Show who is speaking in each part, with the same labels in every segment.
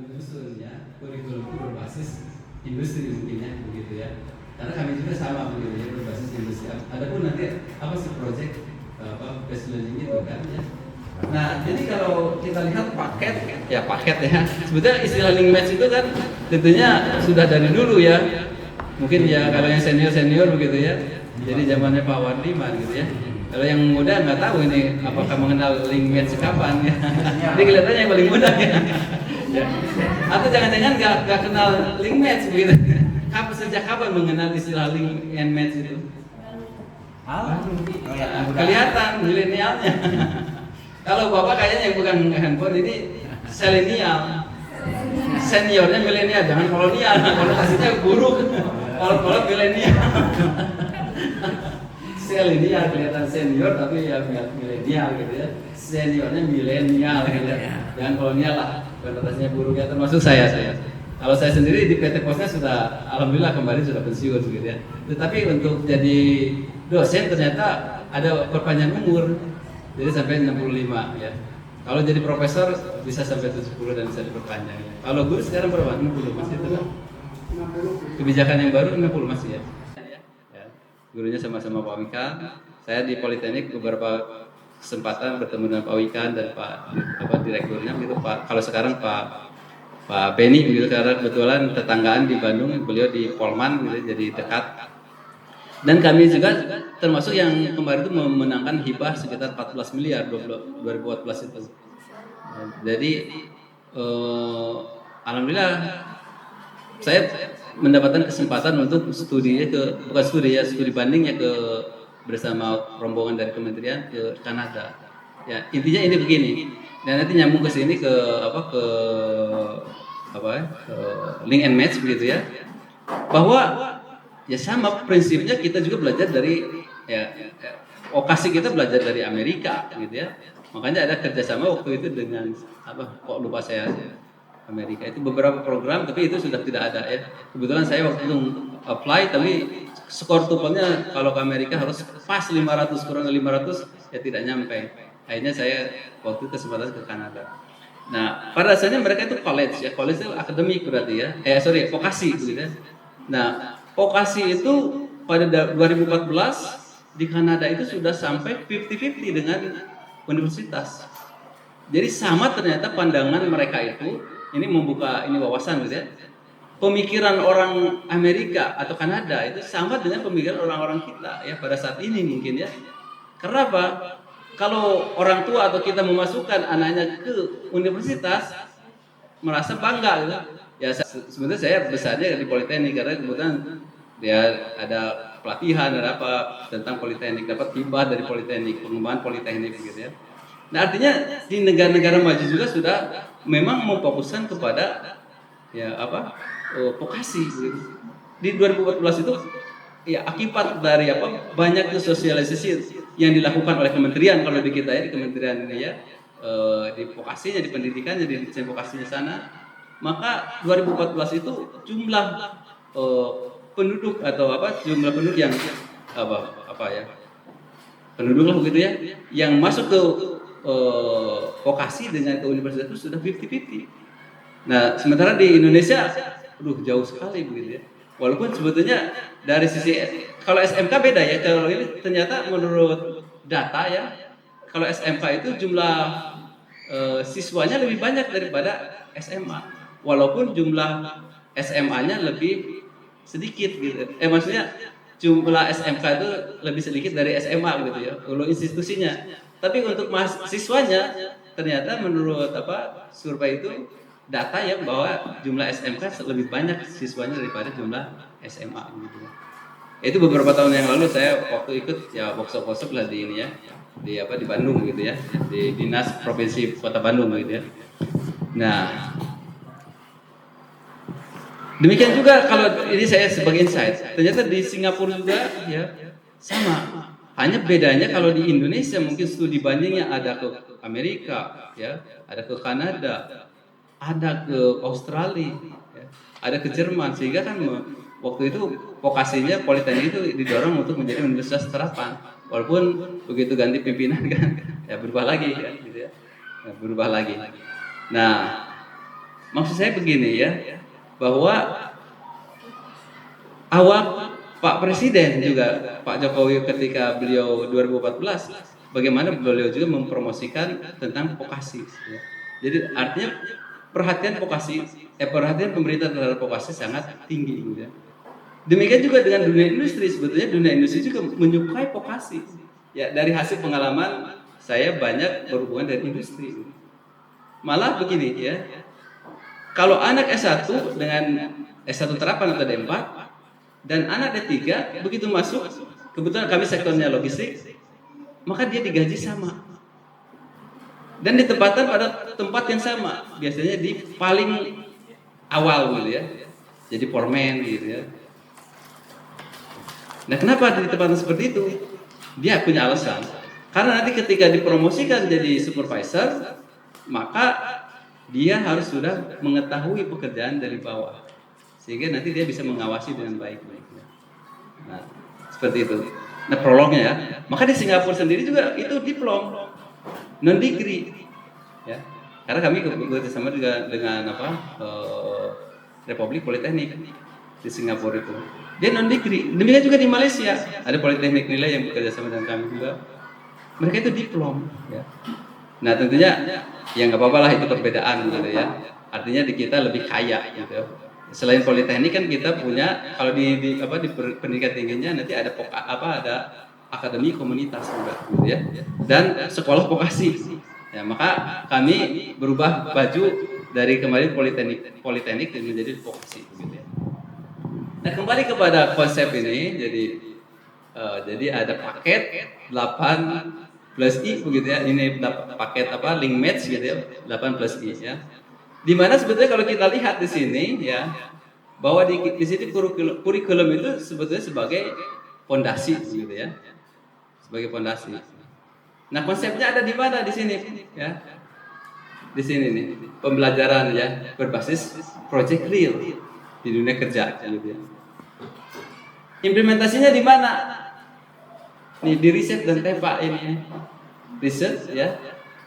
Speaker 1: menyusun ya kurikulum itu berbasis industri mungkin ya begitu ya. Karena kami juga sama begitu ya berbasis industri. Adapun nanti apa sih proyek best learning itu kan ya. Nah jadi kalau kita lihat paket ya sebetulnya istilah link match itu kan tentunya sudah dari dulu ya. Mungkin ya kalau yang senior begitu ya. Jadi zamannya Pak Wardiman gitu ya. Kalau yang muda nggak tahu ini apakah mengenal link match kapan ya. Jadi kelihatannya yang paling muda ya. Ya. Atau jangan-jangan nggak kenal link match begitu. Sejak kapan mengenal istilah link and match itu? Kelihatan milenialnya. Kalau bapak kayaknya yang bukan handphone ini selenial. Seniornya milenial, jangan kolonial. Konotasinya buruk. Kalau milenial. Selenial kelihatan senior tapi ya milenial gitu ya. Seniornya milenial gitu ya. Jangan kolonial lah. Konotasinya buruk ya termasuk saya. Kalau saya sendiri di PT Posnya sudah alhamdulillah kembali sudah pensiun gitu ya. Tetapi untuk jadi dosen ternyata ada perpanjang umur. Jadi sampai 65 ya. Kalau jadi profesor bisa sampai 70 dan bisa diperpanjang ya. Kalau guru sekarang berapa? 60 masih itu kan? 50. Kebijakan yang baru 60 masih ya. Ya. Gurunya sama-sama Pak Wika. Saya di Politeknik beberapa kesempatan bertemu dengan Pak Wika dan Pak direkturnya gitu Pak. Kalau sekarang Pak Beni begitu karena kebetulan tetanggaan di Bandung, beliau di Polman gitu jadi dekat. Dan kami juga termasuk yang kemarin itu memenangkan hibah sekitar 14 miliar 2014 itu. Jadi alhamdulillah saya mendapatkan kesempatan untuk studi bandingnya ke bersama rombongan dari kementerian ke Kanada. Ya, intinya ini begini. Dan nanti nyambung ke sini ke link and match begitu ya. Bahwa ya sama prinsipnya kita juga belajar dari vokasi kita belajar dari Amerika gitu ya. Makanya ada kerjasama waktu itu dengan kok lupa saya Amerika itu beberapa program tapi itu sudah tidak ada ya. Kebetulan saya waktu itu apply tapi skor TOEFL-nya kalau ke Amerika harus pas 500 kurang 500 ya tidak nyampe. Akhirnya saya waktu itu kesempatan ke Kanada. Nah, pada dasarnya mereka itu college itu akademik berarti ya. Vokasi gitu ya. Nah, vokasi itu pada 2014 di Kanada itu sudah sampai 50-50 dengan universitas. Jadi sama ternyata pandangan mereka itu, ini membuka wawasan gitu ya. Pemikiran orang Amerika atau Kanada itu sama dengan pemikiran orang-orang kita ya pada saat ini mungkin ya. Karena apa? Kalau orang tua atau kita memasukkan anaknya ke universitas merasa bangga gitu. Ya sebenarnya saya besarnya di Politeknik karena kebetulan dia ada pelatihan ada apa tentang Politeknik, dapat hibah dari Politeknik, pengembangan Politeknik gitu ya. Nah artinya di negara-negara maju juga sudah memang memfokuskan kepada vokasi gitu. Di 2014 itu ya akibat dari banyak sosialisasi yang dilakukan oleh kementerian kalau di kita ya di kementerian ini ya di vokasinya di pendidikannya di desain vokasinya sana maka 2014 itu jumlah penduduk atau jumlah penduduk yang penduduk lah begitu ya yang masuk ke vokasi dengan ke universitas itu sudah 50-50. Nah sementara di Indonesia jauh sekali begitu ya. Walaupun sebetulnya dari sisi kalau SMK beda ya, kalau ini ternyata menurut data ya, kalau SMK itu jumlah siswanya lebih banyak daripada SMA, walaupun jumlah SMA-nya lebih sedikit gitu. Maksudnya jumlah SMK itu lebih sedikit dari SMA gitu ya, kalau institusinya. Tapi untuk mahasiswanya ternyata menurut survei itu data ya bahwa jumlah SMK lebih banyak siswanya daripada jumlah SMA gitu. Itu beberapa tahun yang lalu saya waktu ikut ya workshop lah di ini ya di Bandung gitu ya di Dinas Provinsi Kota Bandung gitu ya. Nah demikian juga kalau ini saya sebagai insight ternyata di Singapura juga ya sama. Hanya bedanya kalau di Indonesia mungkin studi bandingnya ada ke Amerika ya ada ke Kanada ada ke Australia, ya, ada ke Jerman, sehingga kan waktu itu vokasinya Politeknik itu didorong untuk menjadi universitas terapan. Walaupun begitu ganti pimpinan kan, ya berubah lagi kan, gitu ya, berubah lagi. Nah, Maksud saya begini ya, bahwa awal Pak Presiden juga Pak Jokowi ketika beliau 2014, bagaimana beliau juga mempromosikan tentang vokasi. Ya. Jadi artinya perhatian pemerintah terhadap vokasi sangat tinggi. Ya. Demikian juga dengan dunia industri, sebetulnya dunia industri juga menyukai vokasi. Ya, dari hasil pengalaman saya banyak berhubungan dengan industri. Malah begini ya, kalau anak S1 dengan S1 terapan atau D4 dan anak D3 begitu masuk, kebetulan kami sektornya logistik, maka dia digaji sama. Dan ditempatkan pada tempat yang sama, biasanya di paling awal gitu ya. Jadi foreman gitu ya. Nah, kenapa ditempatkan seperti itu? Dia punya alasan. Karena nanti ketika dipromosikan jadi supervisor, maka dia harus sudah mengetahui pekerjaan dari bawah, sehingga nanti dia bisa mengawasi dengan baik. Nah, seperti itu. Nah, prolognya ya. Maka di Singapura sendiri juga itu diplom, non degree, ya. Karena kami bekerjasama juga dengan Republik Politeknik di Singapura itu. Dia non degree. Demikian juga di Malaysia ada Politeknik Nilai yang bekerjasama dengan kami juga. Mereka itu diplom, ya. Nah, tentunya ya nggak apa-apa lah, itu perbedaan gitu ya. Artinya di kita lebih kaya gitu. Selain politeknik kan kita punya, kalau di pendidikan tingginya nanti ada ada akademi komunitas juga gitu ya. Dan sekolah vokasi. Ya, maka kami berubah baju dari kemarin politeknik menjadi vokasi gitu ya. Nah, kembali kepada konsep ini, jadi ada paket 8 plus I begitu ya. Ini paket link match gitu ya, 8 plus I ya. Dimana sebetulnya kalau kita lihat di sini ya, bahwa di sini kurikulum itu sebetulnya sebagai fondasi gitu ya. Sebagai fondasi. Nah, konsepnya ada di mana di sini ya? Di sini nih, pembelajaran ya berbasis project real di dunia kerja gitu ya. Implementasinya di mana? Nih, di riset dan TEPA ini. Riset ya,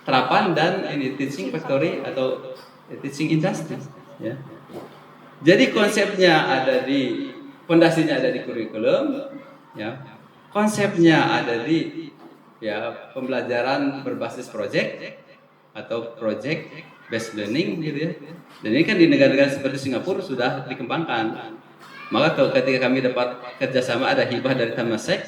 Speaker 1: terapan dan ini teaching factory atau teaching industry ya. Jadi konsepnya ada di, fondasinya ada di kurikulum ya. Konsepnya ada di ya pembelajaran berbasis project atau project based learning gitu ya. Dan ini kan di negara-negara seperti Singapura sudah dikembangkan. Maka ketika kami dapat kerjasama ada hibah dari Temasek,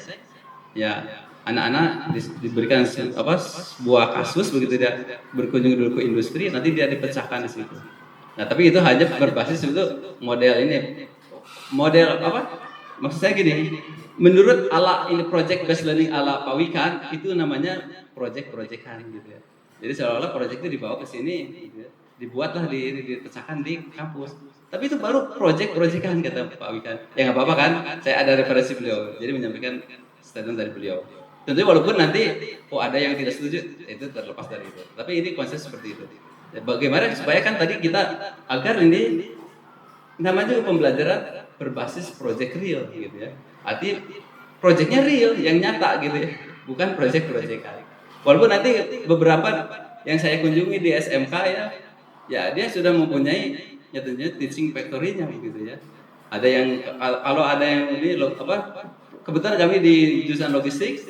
Speaker 1: ya anak-anak diberikan sebuah kasus begitu dia berkunjung dulu ke industri, nanti dia dipecahkan di situ. Nah, tapi itu hanya berbasis itu model ini, model Maksud saya gini, menurut ala ini project based learning ala Pak Wikan itu namanya project-projectan gitu ya. Jadi seolah-olah project itu dibawa ke sini, gitu ya. Dibuatlah dipecahkan di kampus. Tapi itu baru project-projectan kata Pak Wikan. Ya nggak apa-apa kan? Saya ada referensi beliau, jadi menyampaikan statement dari beliau. Tentunya walaupun nanti ada yang tidak setuju, itu terlepas dari itu. Tapi ini konsep seperti itu. Ya, bagaimana supaya kan tadi kita agar ini namanya pembelajaran berbasis project real gitu ya. Artinya projectnya real yang nyata gitu ya, bukan project-projectan. Walaupun nanti beberapa yang saya kunjungi di SMK ya dia sudah mempunyai tentunya teaching factory-nya gitu ya. Ada yang kalau ada yang ini kebetulan kami di jurusan logistik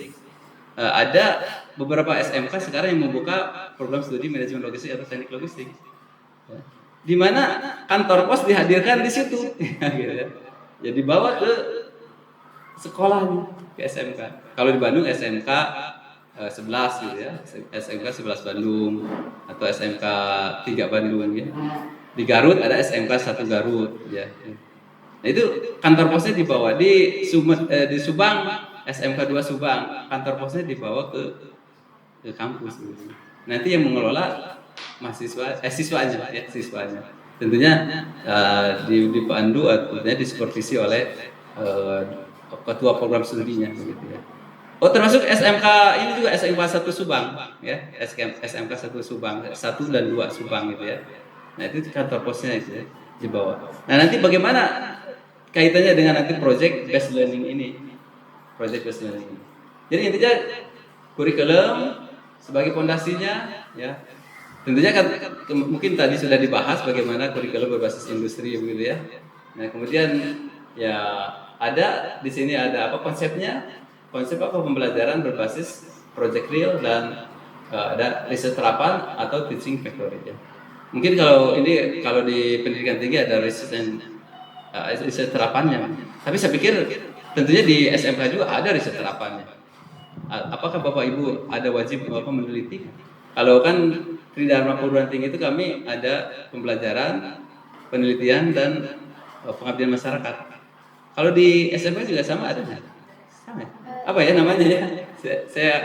Speaker 1: ada beberapa SMK sekarang yang membuka program studi manajemen logistik atau teknik logistik. Ya. Di mana kantor pos dihadirkan di situ gitu ya. Jadi dibawa ke sekolahnya ke SMK. Kalau di Bandung SMK 11 gitu ya. SMK 11 Bandung atau SMK 3 Bandung ya. Di Garut ada SMK 1 Garut ya. Nah, itu kantor posnya dibawa di Subang, SMK 2 Subang, kantor posnya dibawa ke kampus gitu. Nanti yang mengelola siswanya. Tentunya dipandu artinya disupervisi oleh ketua program studinya begitu ya. Oh, termasuk SMK ini juga SMK 1 Subang ya, SMK 1 Subang, 1 dan 2 Subang gitu ya. Nah, itu kantor posnya itu ya, di bawah. Nah, nanti bagaimana kaitannya dengan nanti project based learning ini? Project based learning ini. Jadi intinya kurikulum sebagai fondasinya ya. tentunya kan mungkin tadi sudah dibahas bagaimana kurikulum berbasis industri begitu ya. Nah, kemudian ya ada di sini ada apa konsepnya? Konsep apa pembelajaran berbasis project real dan ada riset terapan atau teaching factory ya. Mungkin kalau di pendidikan tinggi ada riset terapannya. Tapi saya pikir tentunya di SMK juga ada riset terapannya. Apakah Bapak Ibu ada wajib meneliti? Kalau kan Tridharma Perguruan Tinggi itu kami ada pembelajaran, penelitian dan pengabdian masyarakat. Kalau di SMK juga sama ada nggak? Sama. Apa ya namanya ya? Saya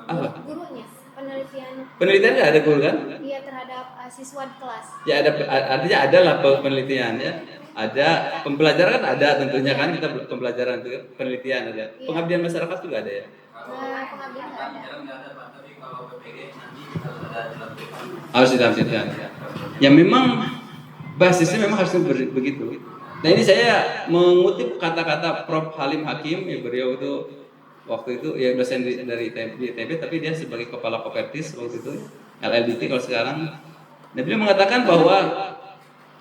Speaker 1: apa?
Speaker 2: Gurunya penelitian.
Speaker 1: Penelitian nggak ada guru kan?
Speaker 2: Iya terhadap siswa di kelas.
Speaker 1: Ya ada, artinya ada lah penelitian ya. Ada pembelajaran kan ada tentunya kan kita pembelajaran itu penelitian ada.
Speaker 2: Iya.
Speaker 1: Pengabdian masyarakat juga ada ya.
Speaker 2: Pengabdian nggak ada.
Speaker 1: Harus ditampilkan. Ya memang basisnya memang harusnya begitu. Nah ini saya mengutip kata-kata Prof. Halim Hakim, ya, beliau itu waktu itu ya dosen dari ITB, tapi dia sebagai kepala Kopertis waktu itu LLDT kalau sekarang. Nah beliau mengatakan bahwa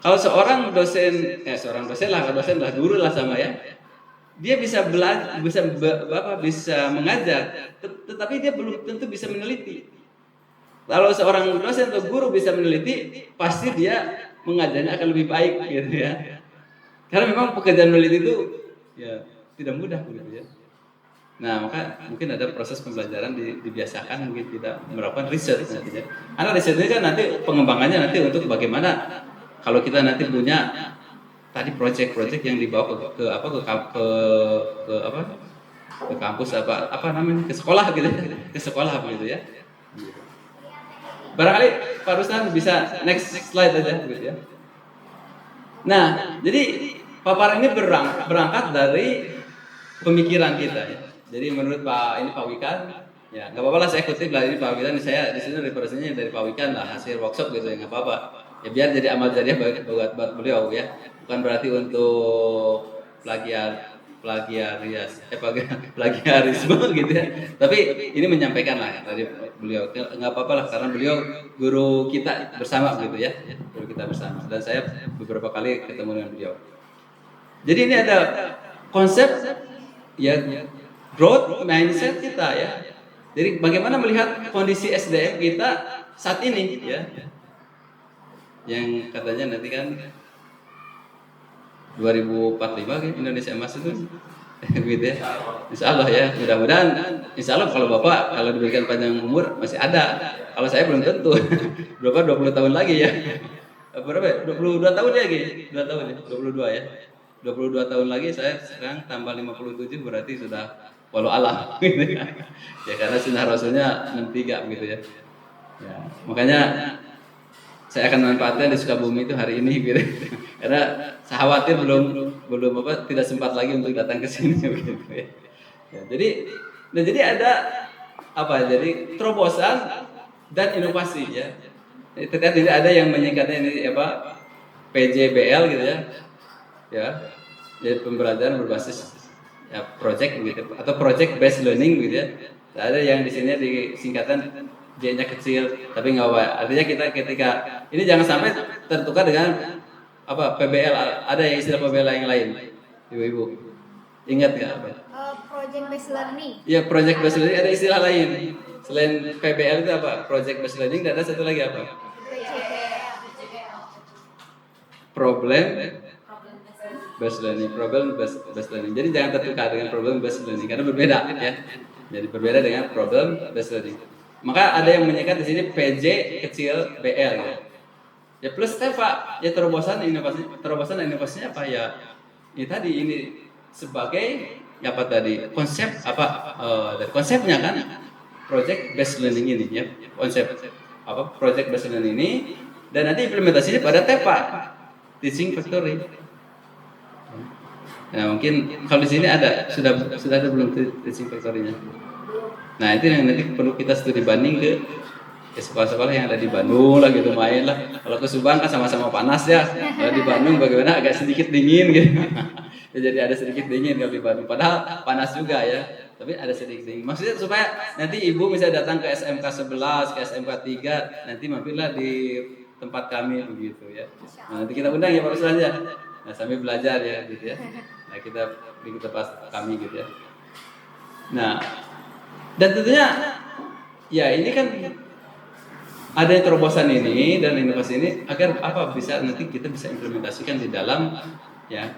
Speaker 1: kalau seorang dosen lah guru lah sama ya, dia bisa belajar, bisa mengajar, tetapi dia belum tentu bisa meneliti. Kalau seorang dosen atau guru bisa meneliti, pasti dia mengajarnya akan lebih baik gitu ya. Karena memang pekerjaan meneliti itu ya tidak mudah gitu ya. Nah, maka mungkin ada proses pembelajaran dibiasakan mungkin tidak melakukan riset nanti ya. Karena riset ini kan nanti pengembangannya nanti untuk bagaimana kalau kita nanti punya tadi proyek-proyek yang dibawa ke kampus apa namanya ke sekolah gitu ya. Ke sekolah begitu ya. Barangkali Pak Ruslan bisa next slide aja gitu ya. Nah, jadi paparan ini berangkat dari pemikiran kita ya. Jadi menurut Pak Wikan, ya nggak apa-apa lah saya kutip lah ini Pak Wikan, saya di sini referensinya dari Pak Wikan lah hasil workshop gitu ya nggak apa-apa. Ya biar jadi amal jariah buat beliau ya. Bukan berarti untuk plagiarisme gitu ya. Tapi ini menyampaikan lah tadi beliau nggak apa-apa lah karena beliau guru kita bersama gitu ya. Guru kita bersama dan saya beberapa kali ketemu dengan beliau. Jadi ini ada konsep ya growth mindset kita ya. Jadi bagaimana melihat kondisi SDM kita saat ini ya. Yang katanya nanti kan 2045 kan Indonesia emas itu gitu ya. Insya Allah ya, mudah-mudahan insya Allah kalau Bapak kalau diberikan panjang umur masih ada. Kalau saya belum tentu. Berapa 20 tahun lagi ya. Berapa? 22 tahun lagi. 2 tahun ya, 22 ya. 22 tahun lagi saya sekarang tambah 57 berarti sudah walau Allah gitu ya. Ya karena sunnah Rasulnya 63 begitu ya. Ya, makanya saya akan manfaatkan di Sukabumi itu hari ini gitu. Karena saya khawatir belum tidak sempat lagi untuk datang ke sini begitu ya. Ya, jadi ada apa? Jadi terobosan dan inovasi ya. Ternyata tidak ada yang menyingkatnya ini apa? PJBL gitu ya. Ya. Jadi pembelajaran berbasis ya project gitu atau project based learning gitu ya. Tidak ada yang di sini disingkatan J-nya kecil, tapi nggak apa. Artinya kita ketika ini jangan sampai tertukar dengan apa PBL. Ada yang istilah PBL yang lain, ibu-ibu. Ingat nggak apa?
Speaker 2: Project based learning.
Speaker 1: Ya project based learning ada istilah lain. Selain PBL itu apa? Project based learning dan ada satu lagi apa? Problem based learning. Jadi jangan tertukar dengan problem based learning karena berbeda ya. Jadi berbeda dengan problem based learning. Maka ada yang menyingkat di sini PJ kecil BL ya. Ya plus Pak, ya terobosan dan inovasinya apa ya? Ini tadi ini sebagai apa tadi konsep apa dari konsepnya kan project based learning ini ya. Konsep apa project based learning ini dan nanti implementasinya pada TEPA teaching factory. Nah, mungkin kalau di sini sudah ada belum teaching factory-nya? Nah, itu yang nanti perlu kita studi banding ke sekolah-sekolah yang ada di Bandung lah gitu main lah. Kalau ke Subang kan sama-sama panas ya. Kalau di Bandung bagaimana agak sedikit dingin gitu. Ya, jadi ada sedikit dingin kalau di Bandung. Padahal panas juga ya. Tapi ada sedikit. Maksudnya supaya nanti ibu misalnya datang ke SMK 11, ke SMK 3, nanti mampirlah di tempat kami begitu ya. Nah, nanti kita undang ya Pak Ustaz ya. Nah, sambil belajar ya gitu ya. Nah, kita di tempat kami gitu ya. Nah, dan tentunya ya ini kan ada terobosan ini dan inovasi ini agar apa bisa nanti kita bisa implementasikan di dalam ya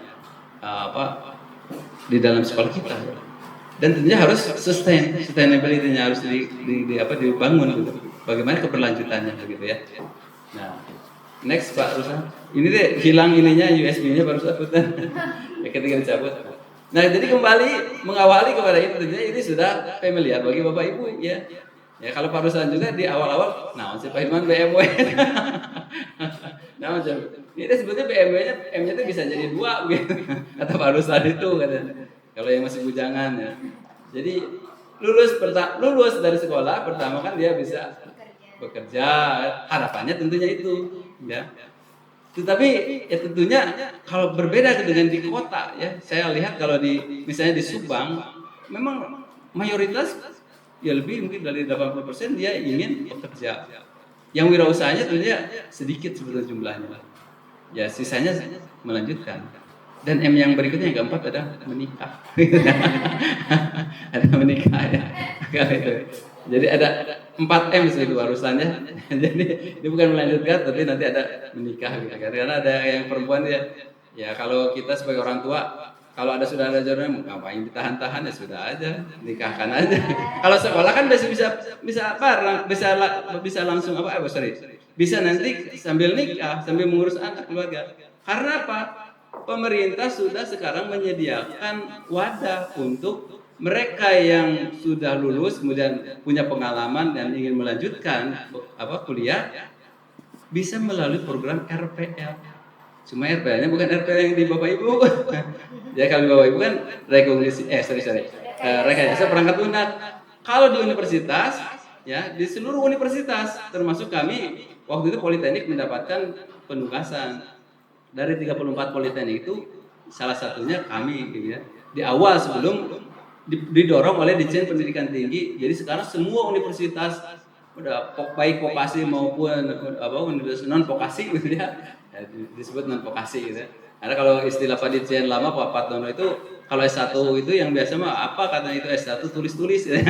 Speaker 1: di dalam sekolah kita. Dan tentunya harus sustainability-nya harus dibangun gitu. Bagaimana keberlanjutannya gitu ya. Nah, next Pak Ruslan. Ini deh hilang ininya USB-nya baru sabutan. Ya, ketika dicabut. Nah, jadi kembali mengawali kepada itu tentunya ini sudah familiar bagi Bapak Ibu ya. Ya kalau Pak Ruslan juga di awal-awal, nah si Pak Hilman BMW. Nah, macam ini sebetulnya BMW-nya M-nya itu bisa jadi 2 gitu. Kata Pak Ruslan itu katanya. Kalau yang masih bujangan ya. Jadi lulus dari sekolah pertama kan dia bisa bekerja, harapannya tentunya itu ya. Tetapi ya tentunya kalau berbeda dengan di kota ya, saya lihat kalau misalnya di Subang memang mayoritas ya lebih mungkin dari 80% dia ingin bekerja. Yang wirausahanya tentunya sedikit sebetulnya jumlahnya. Ya sisanya melanjutkan. Dan M yang berikutnya yang keempat ada menikah. Ada menikah ya. Jadi ada 4M itu urusannya. Jadi ini bukan melanjutkan tapi nanti ada menikah gitu. Karena ada yang perempuan ya kalau kita sebagai orang tua kalau sudah ada jodohnya ngapain ditahan-tahan ya sudah aja nikahkan aja. Kalau sekolah kan bisa bareng bisa langsung bisa nanti sambil nikah sambil mengurus anak keluarga. Karena apa? Pemerintah sudah sekarang menyediakan wadah untuk mereka yang sudah lulus kemudian punya pengalaman dan ingin melanjutkan kuliah bisa melalui program RPL. Cuma RPL-nya bukan RPL yang di Bapak Ibu. Ya kalau di Bapak Ibu kan rekayasa perangkat lunak. Kalau di universitas ya di seluruh universitas termasuk kami waktu itu Politeknik mendapatkan penugasan. Dari 34 politeknik itu salah satunya kami gitu ya. Di awal sebelum didorong oleh Ditjen Pendidikan Tinggi. Jadi sekarang semua universitas udah baik vokasi maupun universitas non vokasi gitu ya. Disebut non vokasi gitu ya. Karena kalau istilah Pak Ditjen lama Pak Patono itu kalau S1 itu yang biasa mah apa katanya itu S1 tulis-tulis ya.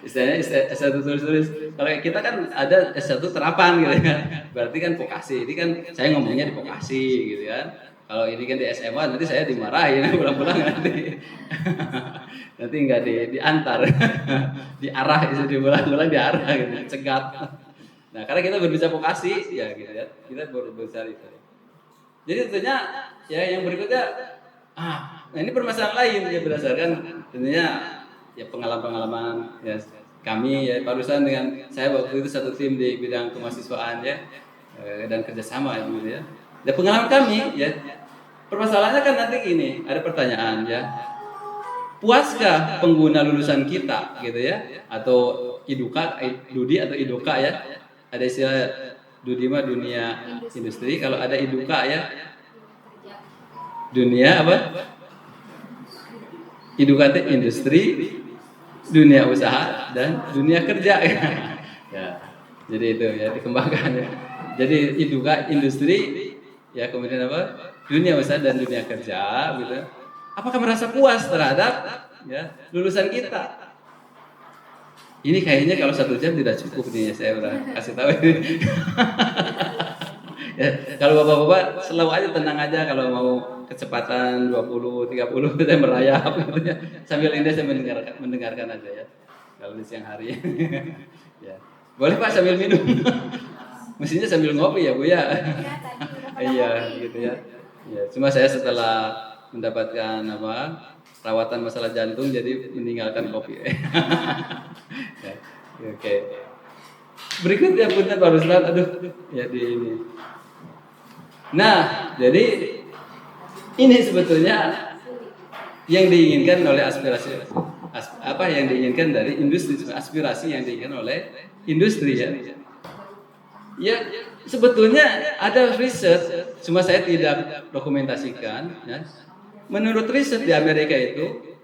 Speaker 1: Istilahnya S1 tulis-tulis. Kalau kita kan ada S1 terapan gitu ya. Berarti kan vokasi. Ini kan saya ngomongnya di vokasi gitu kan. Kalau ini kan di SMA nanti saya dimarahin pulang-pulang nanti. Nanti enggak diantar. Diarah itu diulang-ulang diarah gitu, cegat. Nah, karena kita berbicara vokasi ya gitu ya. Kita berbicara itu. Jadi tentunya ya yang berikutnya nah ini permasalahan lain ya berdasarkan tentunya ya pengalaman ya kami ya barusan dengan saya waktu itu satu tim di bidang kemahasiswaan ya dan kerjasama gitu ya. Dan pengalaman kami ya permasalahannya kan nanti gini ada pertanyaan ya puaskah pengguna lulusan kita gitu ya atau Dudi atau Iduka ya ada istilah Dudi mah dunia industri kalau ada Iduka ya dunia apa? Iduka itu industri, dunia usaha dan dunia kerja ya. Jadi itu ya dikembangkan ya. Jadi Iduka industri ya kemudian apa? Dunia usaha dan dunia kerja gitu. Apakah merasa puas terhadap ya lulusan kita? Ini kayaknya kalau 1 jam tidak cukup nih saya udah kasih tahu ini. Ya, kalau bapak-bapak selalu aja tenang aja kalau mau kecepatan 20, 30 kita merayap gitu ya. Sambil ini saya mendengarkan aja ya. Kalau di siang hari. Ya. Boleh Pak sambil minum. Mestinya sambil ngopi ya Bu ya. Iya gitu ya. Ya, cuma saya setelah mendapatkan rawatan masalah jantung jadi meninggalkan kopi. Ya, oke. Berikutnya punten Pak Ruslan, aduh ya di ini. Nah, jadi ini sebetulnya yang diinginkan oleh yang diinginkan dari industri, aspirasi yang diinginkan oleh industri ya. Ya, sebetulnya ada riset, cuma saya tidak dokumentasikan ya. Menurut riset di Amerika itu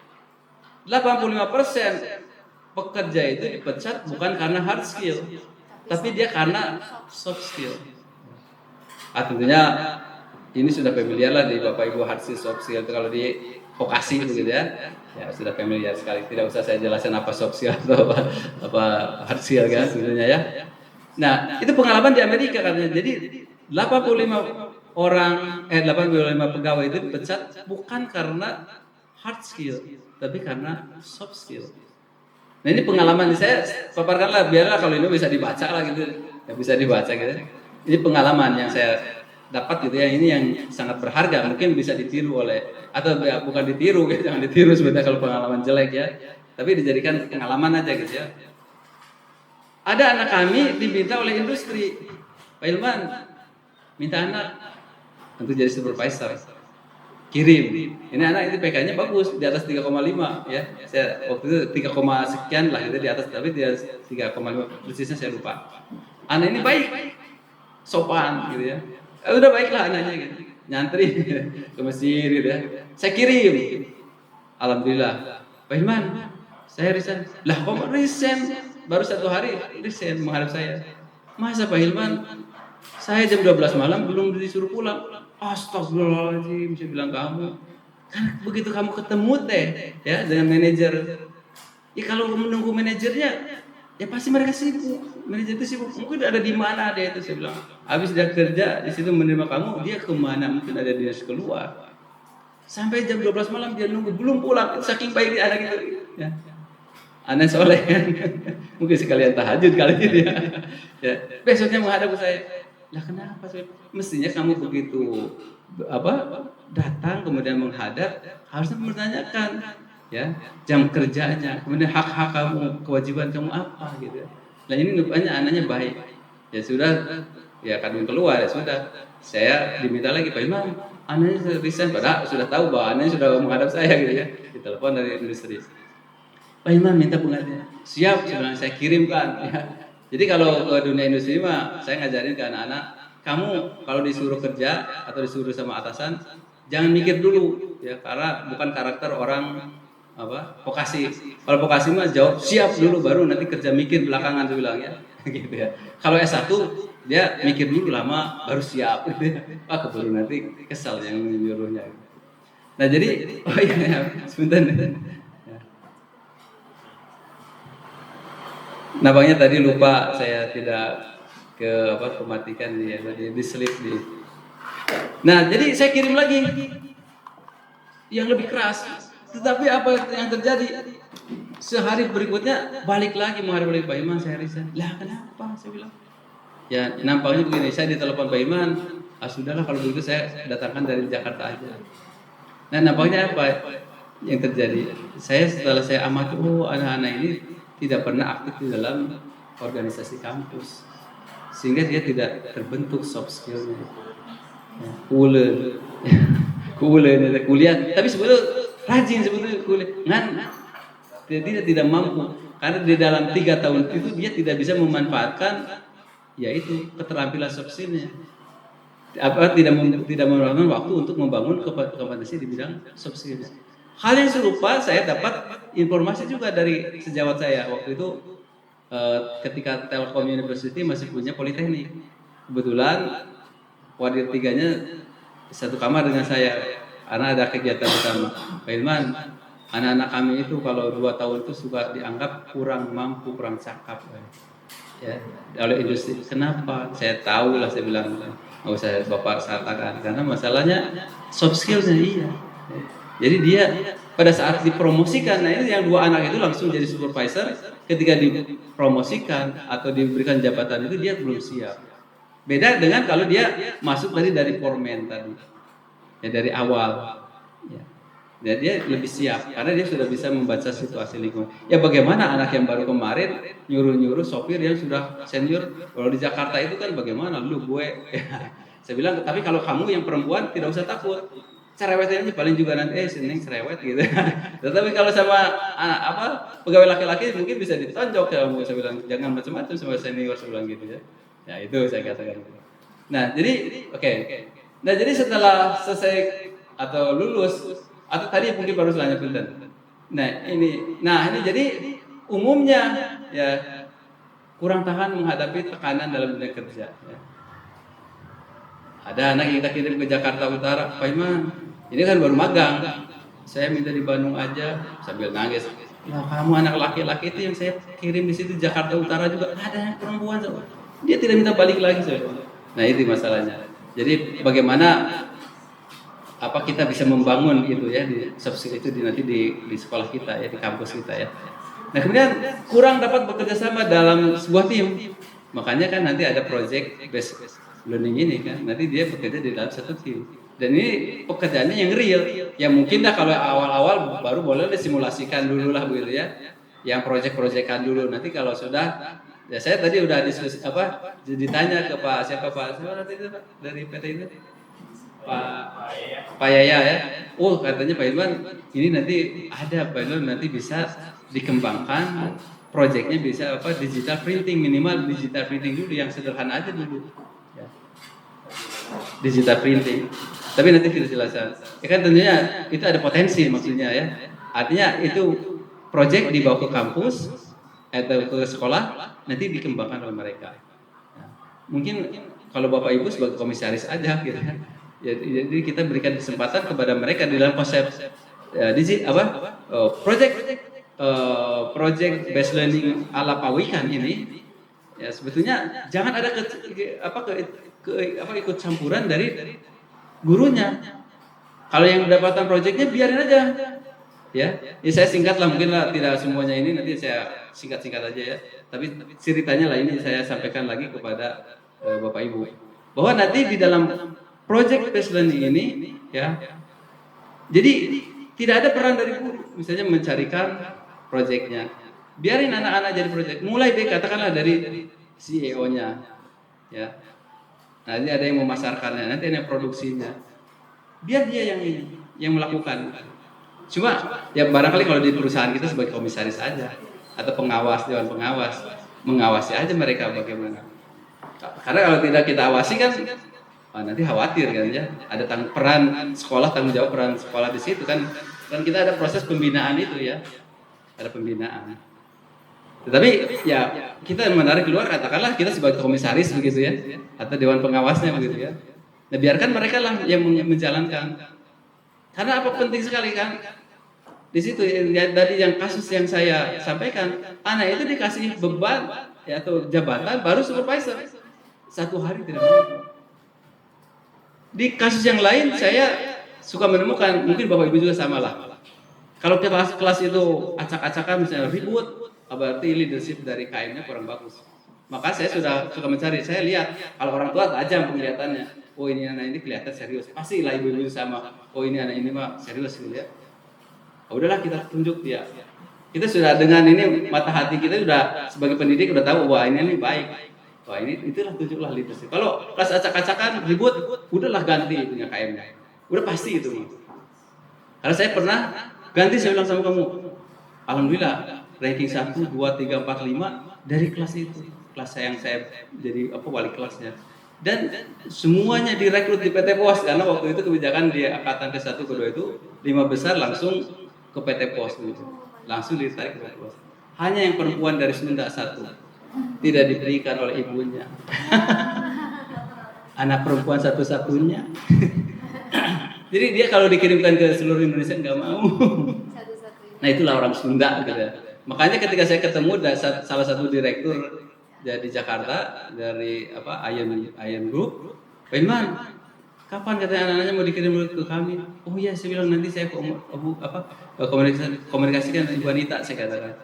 Speaker 1: 85% pekerja itu dipecat bukan karena hard skill, tapi dia karena soft skill. Tentunya ini sudah familiar lah di Bapak Ibu, hard skill, soft skill itu kalau di vokasi begitu ya. Ya sudah familiar sekali. Tidak usah saya jelaskan apa soft skill atau apa hard skill kan sebenarnya ya. Nah, itu pengalaman di Amerika katanya. Jadi 85 pegawai itu dipecat bukan karena hard skill, tapi karena soft skill. Nah, ini pengalaman saya paparkanlah, biarlah kalau ini bisa dibaca lah gitu. Ya bisa dibaca gitu. Ini pengalaman yang saya dapat gitu ya, ini yang sangat berharga, mungkin bisa ditiru oleh, atau ya, bukan ditiru ya, jangan ditiru sebenarnya kalau pengalaman jelek ya, tapi dijadikan pengalaman aja gitu ya. Ada anak kami diminta oleh industri, Pak Ilman minta anak untuk jadi supervisor, kirim. Ini anak itu PK-nya bagus, di atas 3,5 ya. Saya waktu itu 3, sekian lah itu di atas, tapi di atas 3,5 persisnya saya lupa. Anak ini baik, sopan gitu ya. Udah baiklah anaknya gitu. Nyantri ke Mesir gitu ya. Saya kirim. Alhamdulillah. Pak Hilman, saya resign. Lah kok resign? Baru 1 hari resign menghadap saya. Masa Pak Hilman? Saya jam 12 malam belum disuruh pulang. Astagfirullahaladzim, saya bilang kamu. Kan begitu kamu ketemu ya dengan manajer. Ya kalau menunggu manajernya, ya pasti mereka sibuk. Manajer itu sibuk. Mungkin ada di mana dia itu, saya bilang. Habis dia kerja di situ menerima kamu, dia kemana? Mungkin ada dia keluar. Sampai jam 12 malam dia nunggu belum pulang. Saking baiknya anak itu. Ya. Anak soleh kan. Mungkin sekalian tahajud kali gitu ya. Ya. Besoknya menghadap ke saya. Lah kenapa? Mestinya kamu begitu datang kemudian menghadap harusnya menanyakan ya jam kerjanya, kemudian hak-hak kamu, kewajiban kamu apa gitu. Nah ini rupanya anaknya baik. Ya sudah, ya kami keluar ya sudah. Saya diminta lagi Pak Imam, anaknya sudah resign, padahal sudah tahu bahwa anaknya sudah menghadap saya gitu ya. Ditelepon dari industri. Pak Imam minta penggantinya. Siap, saya kirimkan ya. Jadi kalau ke dunia industri mah saya ngajarin ke anak-anak, kamu kalau disuruh kerja atau disuruh sama atasan, jangan mikir dulu ya, karena bukan karakter orang vokasi. Kalau vokasi mah jawab siap dulu baru nanti kerja mikir belakangan tuh bilang ya. Gitu ya. Kalau S1 dia mikir dulu lama baru siap gitu ya. Keburu nanti kesal yang menyuruhnya. Nah, jadi sebentar. Nampaknya tadi lupa saya tidak kematikan di slip di. Nah, jadi saya kirim lagi yang lebih keras. Tetapi apa yang terjadi? Sehari berikutnya balik lagi menghadap Pak Iman, saya resign. Lah kenapa? Saya bilang. Ya nampaknya begini, saya ditelepon Pak Iman, sudahlah kalau begitu saya datangkan dari Jakarta aja. Nah nampaknya apa yang terjadi? Setelah saya amati, anak-anak ini tidak pernah aktif di dalam organisasi kampus, sehingga dia tidak terbentuk soft skill-nya. Kuliah, tapi sebetulnya rajin sebetulnya kuliah, dia tidak mampu karena di dalam 3 tahun itu dia tidak bisa memanfaatkan yaitu keterampilan soft skill-nya. Tidak memerlukan waktu untuk membangun kompetensi di bidang soft skill. Hal yang serupa saya dapat informasi juga dari sejawat saya waktu itu ketika Telkom University masih punya politeknik. Kebetulan wadir 3-nya satu kamar dengan saya karena ada kegiatan bersama. Pak Ilman, anak-anak kami itu kalau 2 tahun itu suka dianggap kurang mampu, kurang cakap ya oleh industri. Kenapa? Saya tahu lah, saya bilang nggak usah Bapak katakan karena masalahnya soft skillsnya iya. Jadi dia pada saat dipromosikan, nah ini yang 2 anak itu langsung jadi supervisor, ketika dipromosikan atau diberikan jabatan itu dia belum siap. Beda dengan kalau dia masuk dari foreman tadi, ya dari awal. Ya, dia lebih siap karena dia sudah bisa membaca situasi lingkungan. Ya bagaimana anak yang baru kemarin nyuruh sopir yang sudah senior, kalau di Jakarta itu kan bagaimana lu gue. Saya bilang tapi kalau kamu yang perempuan tidak usah takut. Cerewet ini paling juga nanti seneng cerewet gitu. Tetapi kalau sama pegawai laki-laki mungkin bisa ditonjok ya. Saya bilang jangan macam-macam sama senior, saya bilang gitu ya. Ya itu saya katakan. Nah jadi oke. Nah jadi setelah selesai atau lulus atau tadi mungkin baru selanjutnya. Nah ini jadi umumnya ya kurang tahan menghadapi tekanan dalam dunia kerja. Ya. Ada anak yang kita kirim ke Jakarta Utara, Pak Iman, ini kan baru magang, saya minta di Bandung aja, sambil nangis. Lah kamu anak laki-laki itu yang saya kirim di situ Jakarta Utara juga ada yang perempuan, dia tidak minta balik lagi. Nah itu masalahnya. Jadi bagaimana kita bisa membangun gitu ya di soft skill itu nanti di sekolah kita ya, di kampus kita ya. Nah kemudian kurang dapat bekerja sama dalam sebuah tim, makanya kan nanti ada project based learning ini kan, nanti dia bekerja di dalam satu tim. Dan ini pekerjaannya yang real, yang mungkin dah kalau awal-awal baru boleh disimulasikan dulu lah begitu ya, yang project-projectan dulu. Nanti kalau sudah, ya saya tadi udah diskusi ditanya ke Pak siapa nanti itu Pak dari PT itu Pak Yaya ya. Oh katanya Pak Irwan ini nanti ada Pak Irwan nanti bisa dikembangkan proyeknya bisa digital printing, minimal digital printing dulu yang sederhana aja dulu. Ya. Digital printing. Tapi nanti kita jelaskan. Ya kan tentunya itu ada potensi maksudnya ya. Artinya itu proyek dibawa ke kampus atau ke sekolah nanti dikembangkan oleh mereka. Ya. Mungkin kalau Bapak Ibu sebagai komisaris aja gitu kan. Ya, jadi kita berikan kesempatan kepada mereka di dalam konsep project based learning ala Pawikan ini ya sebetulnya jangan ada ikut campuran dari gurunya. Kalau yang mendapatkan proyeknya biarin aja ya saya singkat lah, mungkin lah tidak semuanya ini nanti saya singkat-singkat aja ya, tapi ceritanya lah ini saya sampaikan lagi kepada Bapak Ibu bahwa nanti di dalam project based learning ini ya, jadi tidak ada peran dari guru, misalnya mencarikan proyeknya, biarin anak-anak jadi proyek, mulai deh katakanlah dari CEO-nya, ya, nanti ada yang memasarkannya, nanti ada yang produksinya, biar dia yang melakukan. Cuma ya barangkali kalau di perusahaan kita sebagai komisaris aja atau pengawas, dewan pengawas, mengawasi aja mereka bagaimana. Karena kalau tidak kita awasi kan nanti khawatir kan ya, ada peran sekolah, tanggung jawab peran sekolah di situ kan, dan kita ada proses pembinaan itu ya, ada pembinaan. Tetapi ya kita menarik keluar, katakanlah kita sebagai komisaris begitu ya, atau dewan pengawasnya begitu ya. Nah biarkan mereka lah yang menjalankan. Karena apa penting sekali kan? Di situ ya, tadi yang kasus yang saya sampaikan, anak itu dikasih beban ya, atau jabatan baru supervisor, 1 hari tidak mampu. Di kasus yang lain saya suka menemukan, mungkin Bapak Ibu juga sama lah. Kalau kelas itu acak-acakan misalnya ribut, berarti leadership dari KM-nya kurang bagus. Maka saya suka mencari, saya lihat kalau orang tua tajam penglihatannya. Oh ini anak ini kelihatan serius, pastilah ibu-ibu sama. Oh ini anak ini mah serius gitu ya. Udahlah kita tunjuk dia. Kita sudah dengan ini mata hati kita sudah sebagai pendidik udah tahu wah ini baik. Wah ini itulah tunjuklah leadership. Kalau kelas acak-acakan ribut, udahlah ganti punya KM-nya. Udah pasti itu. Karena saya pernah ganti, saya bilang sama kamu, alhamdulillah ranking 1, 2, 3, 4, 5 dari kelas itu. Kelas yang saya jadi wali kelasnya. Dan semuanya direkrut di PT POS karena waktu itu kebijakan di angkatan ke-1 ke-2 itu 5 besar langsung ke PT POS gitu. Langsung ditarik ke PT POS. Hanya yang perempuan dari Sunda 1 tidak diberikan oleh ibunya. Anak perempuan satu-satunya. Jadi dia kalau dikirimkan ke seluruh Indonesia nggak mau. Nah itulah orang Sunda gitu ya. Makanya ketika saya ketemu salah satu direktur di Jakarta dari Ion Group, Pak Iman, kapan katanya anak-anaknya mau dikirim ke kami? Oh iya, saya bilang nanti saya komunikasikan dengan Ibu Anita, saya katakan.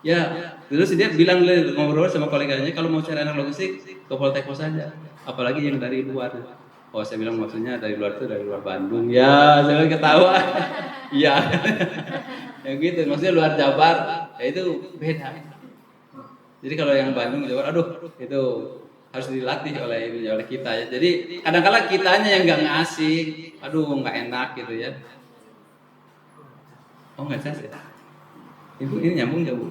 Speaker 1: Ya, terus dia bilang ngobrol sama koleganya kalau mau cari anak logistik ke Poltekpos saja, apalagi yang dari luar. Oh saya bilang maksudnya dari luar itu dari luar Bandung. Ya, saya ketawa. Iya. Yang gitu, maksudnya luar Jabar, ya itu beda. Jadi kalau yang Bandung, Jabar, itu harus dilatih oleh kita ya. Jadi kadang-kadang kitanya yang nggak ngasih, nggak enak gitu ya. Oh nggak sih. Ibu ini nyambung nggak Bu?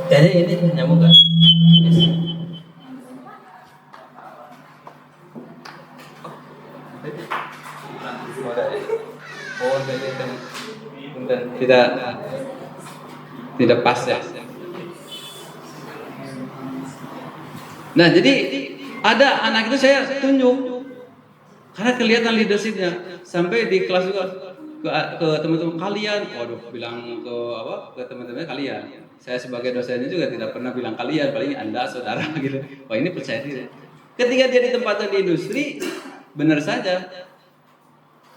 Speaker 1: Kayaknya ini nyambung nggak? Yes. Oh, tidak pas ya. Nah, jadi ada anak itu saya tunjuk karena kelihatan leadershipnya sampai di kelas juga ke teman-teman kalian, waduh bilang ke teman-teman kalian. Saya sebagai dosennya juga tidak pernah bilang kalian, paling Anda saudara gitu. Wah ini percaya diri. Ketika dia ditempatkan di industri, benar saja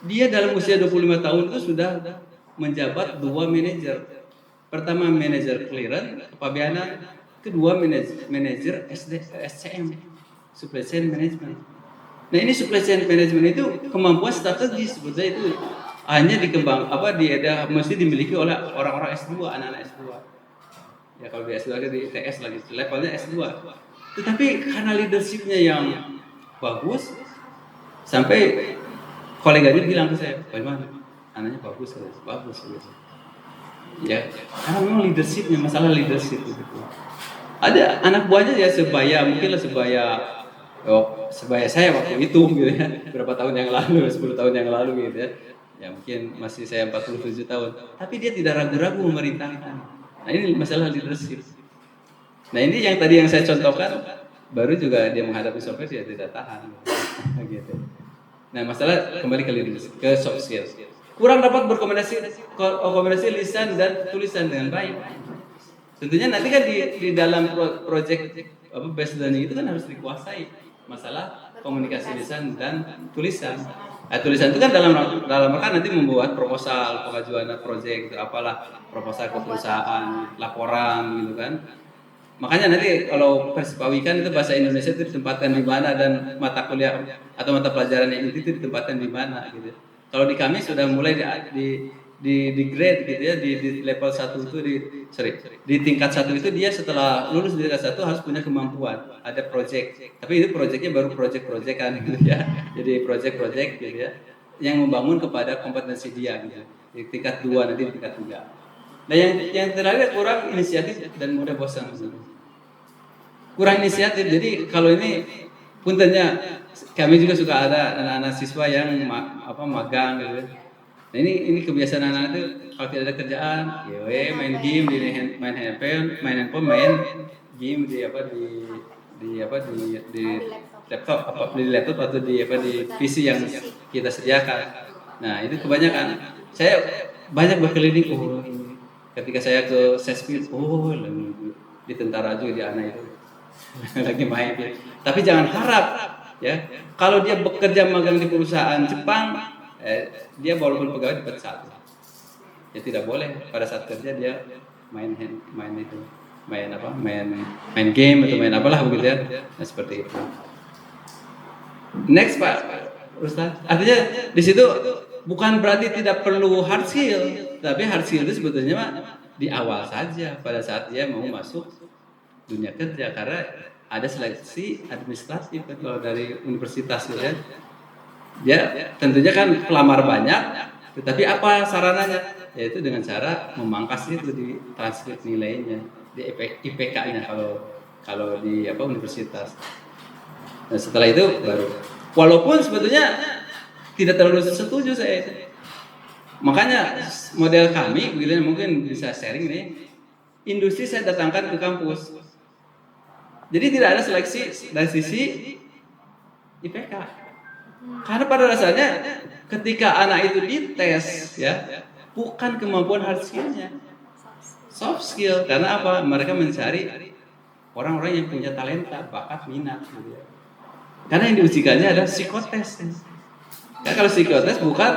Speaker 1: dia dalam usia 25 tahun itu sudah menjabat 2 manajer. Pertama manajer clearance, kepabeanan, kedua manajer SCM, supply chain management. Nah ini supply chain management itu kemampuan strategis sebetulnya itu hanya mesti dimiliki oleh orang-orang S2, anak-anak S2. Ya kalau di S2 di ITS lagi levelnya S2. Tetapi karena leadershipnya yang bagus, sampai koleganya bilang ke saya, bagaimana? Anaknya bagus. Ya, karena memang leadershipnya, masalah leadership itu. Ada anak buahnya ya sebaya saya waktu itu gitu ya, berapa tahun yang lalu, 10 tahun yang lalu gitu ya. Ya mungkin masih saya 47 tahun, tapi dia tidak ragu-ragu memerintahkan. Nah ini masalah leadership. Nah ini yang tadi yang saya contohkan, baru juga dia menghadapi software dia tidak tahan gitu. Nah masalah kembali ke leadership, ke soft skills. Kurang dapat berkomunikasi lisan dan tulisan dengan baik. Tentunya nanti kan di dalam project based learning itu kan harus dikuasai masalah komunikasi lisan dan tulisan. Tulisan itu kan dalam rangka nanti membuat proposal, pengajuan project, proposal ke perusahaan, laporan gitu kan. Makanya nanti kalau Persipawikan itu bahasa Indonesia itu ditempatkan di mana dan mata kuliah atau mata pelajaran yang itu ditempatkan di mana gitu. Kalau di kami sudah mulai di grade gitu ya, di level 1 itu di tingkat 1 itu dia setelah lulus di tingkat 1 harus punya kemampuan, ada project. Tapi itu projectnya baru project kan gitu ya. Jadi project gitu ya yang membangun kepada kompetensi dia gitu. Di tingkat 2 nanti di tingkat 3. Nah yang terakhir kurang inisiatif dan mudah bosan. Kurang inisiatif. Jadi kalau ini puntennya kami juga suka ada anak-anak siswa yang magang gitu. Nah ini kebiasaan anak-anak itu kalau tidak ada kerjaan, main game main handphone, main game di laptop atau di PC yang kita sediakan. Nah itu kebanyakan. Saya banyak berkeliling. Ketika saya ke Sespil, di tentara juga di anak itu lagi main. Tapi jangan harap ya kalau dia bekerja magang di perusahaan Jepang, dia walaupun pegawai dipecat. Ya tidak boleh pada saat kerja dia main game atau main apalah begitu ya. Nah, seperti itu. Next Pak Ustaz. Artinya di situ bukan berarti tidak perlu hard skill, tapi hard skill itu sebetulnya di awal saja pada saat dia mau masuk dunia kerja, karena ada seleksi administratif kan kalau dari universitas gitu ya. Ya tentunya kan pelamar banyak, tetapi apa sarananya? Yaitu dengan cara memangkas itu di transkrip nilainya, di IPK-nya kalau di universitas. Nah setelah itu baru, walaupun sebetulnya tidak terlalu setuju saya. Makanya model kami, begini mungkin bisa sharing nih. Industri saya datangkan ke kampus. Jadi tidak ada seleksi dari sisi IPK. Karena pada dasarnya ketika anak itu dites ya, bukan kemampuan hard skill-nya, soft skill. Karena apa? Mereka mencari orang-orang yang punya talenta, bakat, minat gitu ya. Karena yang diujikannya adalah psikotes. Ya, kalau psikotes bukan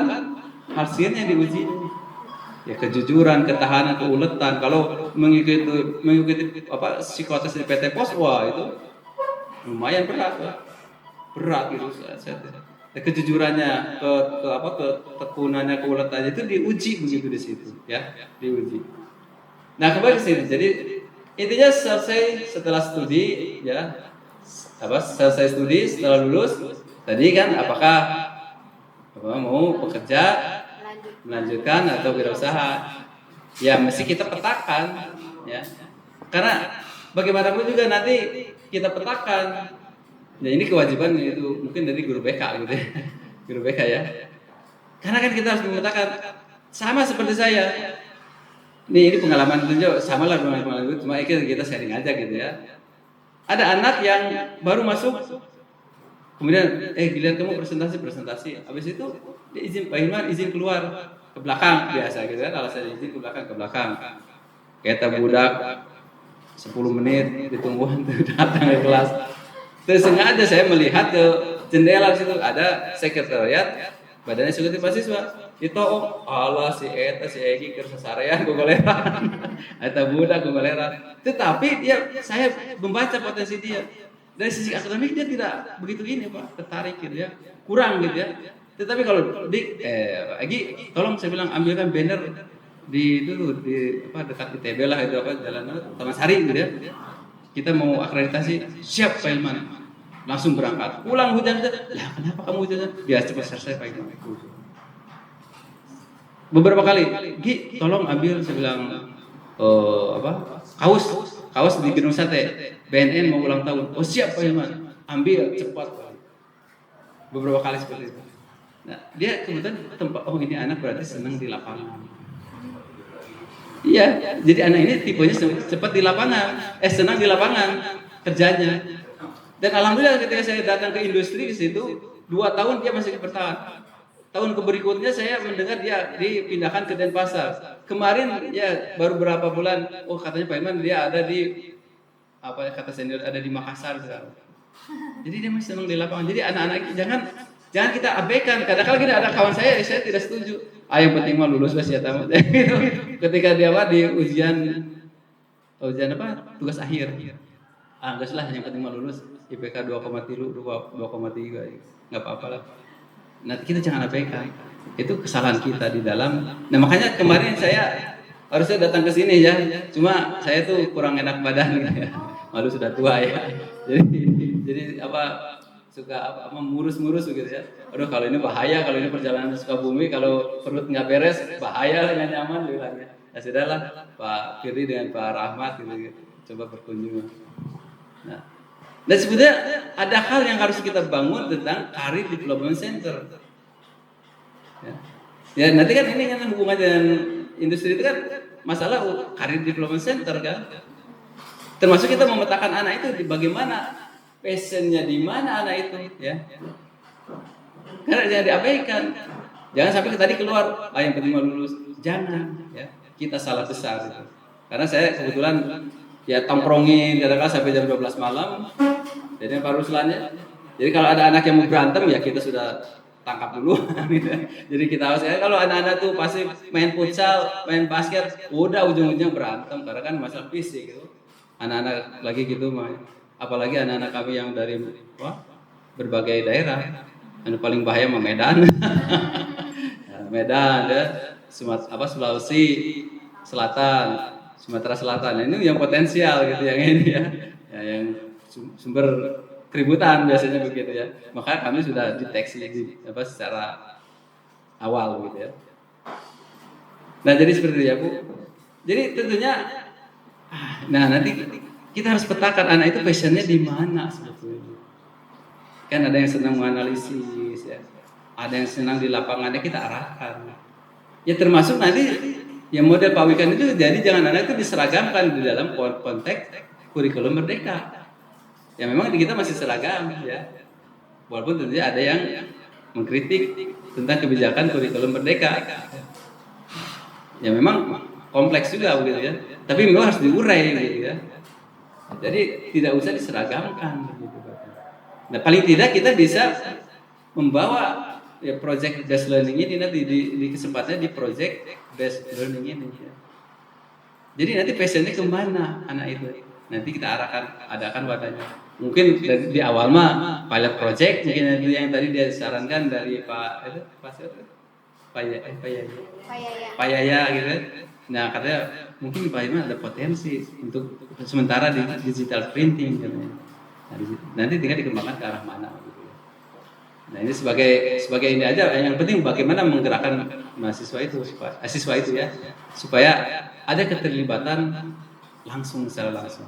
Speaker 1: hard skill-nya yang diuji. Ya kejujuran, ketahanan, keuletan. Kalau mengikuti psikotes di PT Pos, wah itu lumayan berat gitu. Kejujurannya, ketekunannya, keuletannya itu diuji begitu di situ, ya, diuji. Nah kembali ke sini. Jadi intinya setelah studi, ya, selesai studi, setelah lulus, tadi kan apakah mau bekerja, melanjutkan atau wirausaha, ya mesti kita petakan, ya. Karena bagaimanapun juga nanti kita petakan. Ya ini kewajiban itu mungkin dari guru BK gitu ya. Guru BK ya. Karena kan kita harus memetakan sama seperti saya. Ini pengalaman tunjuk sama lah pengalaman itu, cuma kita sharing aja gitu ya. Ada anak yang baru masuk, kemudian giliran kamu presentasi. Habis itu dia izin Pak Hilman izin keluar ke belakang biasa gitu kan, alasan izin ke belakang. Kata budak 10 menit ditungguan datang ke kelas. Terus sengaja saya melihat ke jendela situ ada sekretariat badannya eksekutif mahasiswa. Itu Allah si Eta si Egi keur sasarean gogoleran. Eta budak gogoleran. Tetapi saya membaca potensi dia. Dari sisi akademik dia tidak begitu ini Pak, tertarik gitu ya. Kurang gitu ya. Tetapi kalau Egi tolong saya bilang ambilkan banner di dekat ITB lah itu jalan Taman Sari gitu ya. Kita mau akreditasi, siap Pak Hilman. Langsung berangkat. Pulang hujan. Lah kenapa kamu hujan? Biar cepat selesai Pak Hilman. Beberapa kali, Gi, tolong ambil saya bilang kaos di Gedung Sate. BNN mau ulang tahun. Oh siap Pak Hilman. Ambil cepat. Beberapa kali seperti itu. Nah, dia kebetulan ini anak berarti senang di lapangan. Iya, jadi anak ini tipenya cepat di lapangan, senang di lapangan kerjanya. Dan alhamdulillah ketika saya datang ke industri di situ, 2 tahun dia masih bertahan. Tahun berikutnya saya mendengar dia dipindahkan ke Denpasar. Kemarin ya baru berapa bulan, katanya Pak Iman dia ada di kata senior ada di Makassar sekarang. Jadi dia masih senang di lapangan. Jadi anak-anak jangan kita abaikan. Kadang-kadang gini ada kawan saya tidak setuju. Yang penting mah lulus bas ya tamat. Ketika dia di ujian tugas akhir. Enggak salah yang penting mah lulus IPK 2,3 enggak apa-apa lah. Nah, kita jangan abaikan. Itu kesalahan kita di dalam. Nah, makanya kemarin saya harusnya datang ke sini ya. Cuma saya tuh kurang enak badan ya. Malu sudah tua ya. Jadi suka mengurus begitu ya. Aduh kalau ini bahaya, kalau ini perjalanan Sukabumi, kalau perut nggak beres bahaya nggak nyaman bilangnya. Ya sudahlah Pak Firly dengan Pak Rahmat gitu. Coba berkunjung. Nah, dan sebenarnya ada hal yang harus kita bangun tentang Career Development Center. Ya nanti kan ini kan hubungan dengan industri itu kan masalah Career Development Center kan. Termasuk kita memetakan anak itu di bagaimana passionnya di mana anak itu ya. Karena jangan diabaikan. Jangan sampai tadi keluar yang penting lulus. Jangan ya. Kita salah besar itu. Karena saya kebetulan ya tongkrongin kadang-kadang sampai jam 12 malam. Jadi Pak Ruslannya. Jadi kalau ada anak yang mau berantem ya kita sudah tangkap dulu. Jadi kita harus kalau anak-anak tuh pasti main futsal, main basket, udah ujung-ujungnya berantem karena kan masalah fisik gitu. Anak-anak lagi gitu main. Apalagi anak-anak kami yang dari berbagai daerah. Yang paling bahaya mah Medan. Medan ya, Sulawesi Selatan, Sumatera Selatan. Nah, ini yang potensial gitu yang ini ya. Yang sumber keributan biasanya begitu ya. Maka kami sudah deteksi secara awal gitu ya. Nah, jadi seperti itu ya, Bu. Jadi tentunya nanti kita harus petakan anak itu passionnya di mana sebetulnya. Kan ada yang senang menganalisis ya. Ada yang senang di lapangannya kita arahkan. Ya termasuk nanti yang model Pak Wikan itu jadi jangan anak itu diseragamkan di dalam konteks kurikulum merdeka. Ya memang di kita masih seragam ya. Walaupun tentunya ada yang mengkritik tentang kebijakan kurikulum merdeka. Ya memang kompleks juga begitu ya. Tapi memang harus diurai gitu ya. Jadi tidak usah diseragamkan gitu. Nah, paling tidak kita bisa membawa ya project based learning ini nanti di kesempatannya di project based learning ini ya. Jadi nanti passionnya kemana anak itu? Nanti kita adakan wadahnya. Mungkin di awal mah pilot project mungkin nanti yang tadi dia sarankan dari Pak Yaya gitu. Nah katanya mungkin Pak Iman ada potensi untuk sementara di digital printing katanya. Nanti tinggal dikembangkan ke arah mana gitu. Nah ini sebagai ini aja yang penting bagaimana menggerakkan siswa itu ya supaya ada keterlibatan secara langsung.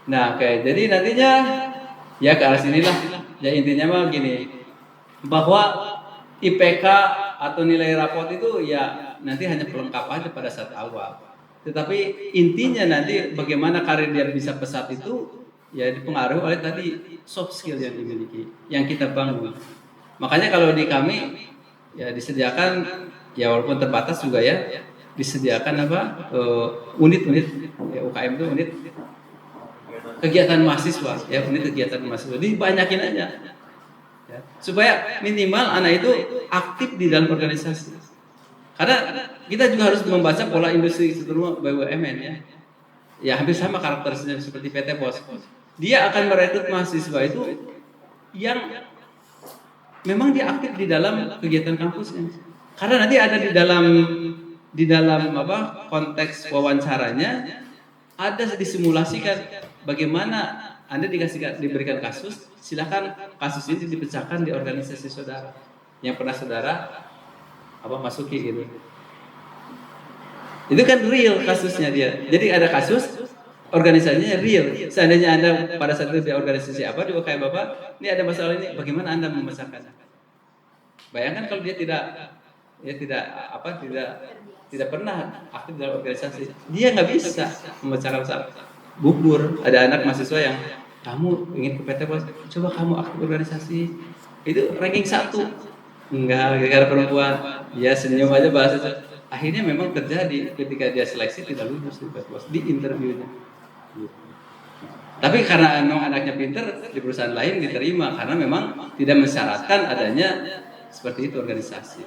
Speaker 1: Nah, oke. Jadi nantinya ya ke arah sinilah. Ya intinya mah gini, bahwa IPK atau nilai raport itu ya nanti hanya pelengkap aja pada saat awal. Tetapi intinya nanti bagaimana karir dia bisa pesat itu ya dipengaruhi oleh tadi soft skill yang dimiliki, yang kita bangun. Makanya kalau di kami ya disediakan ya walaupun terbatas juga ya disediakan unit-unit ya, UKM itu unit kegiatan mahasiswa ya, unit kegiatan mahasiswa dibanyakin aja ya, supaya minimal anak itu aktif di dalam organisasi. Karena kita juga harus membaca pola industri terutama BUMN ya. Ya hampir sama karakteristiknya seperti PT Pos. Dia akan merekrut mahasiswa itu yang memang dia aktif di dalam kegiatan kampusnya. Karena nanti ada di dalam konteks wawancaranya ada disimulasikan bagaimana Anda diberikan kasus, silakan kasus ini dipecahkan di organisasi saudara yang pernah saudara masuki gitu. Itu kan real kasusnya dia. Jadi ada kasus organisasinya real. Seandainya Anda pada saat itu di organisasi apa di UKM Bapak, ini ada masalah ini, bagaimana Anda memecahkannya? Bayangkan kalau dia tidak pernah aktif dalam organisasi, dia nggak bisa memecahkan masalah. Gugur, ada anak mahasiswa yang kamu ingin ke PT Pos, coba kamu aktif organisasi, itu ranking 1. Enggak, gara-gara perempuan. Ya senyum aja bahasa. Akhirnya memang terjadi ketika dia seleksi tidak lulus di interviewnya. Tapi karena memang anaknya pintar, di perusahaan lain diterima karena memang tidak mensyaratkan adanya seperti itu organisasi.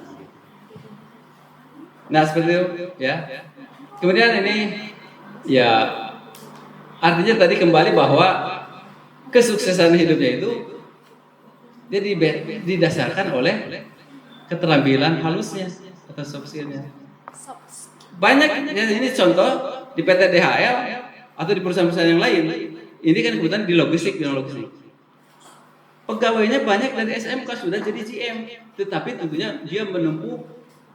Speaker 1: Nah seperti itu ya. Kemudian ini ya artinya tadi kembali bahwa kesuksesan hidupnya itu dia didasarkan oleh keterampilan halusnya atau soft skill-nya. Banyak ya, ini contoh di PT DHL atau di perusahaan-perusahaan yang lain. Ini kan kebetulan di logistik. Pegawainya banyak dari SMK sudah jadi GM, tetapi tentunya dia menempuh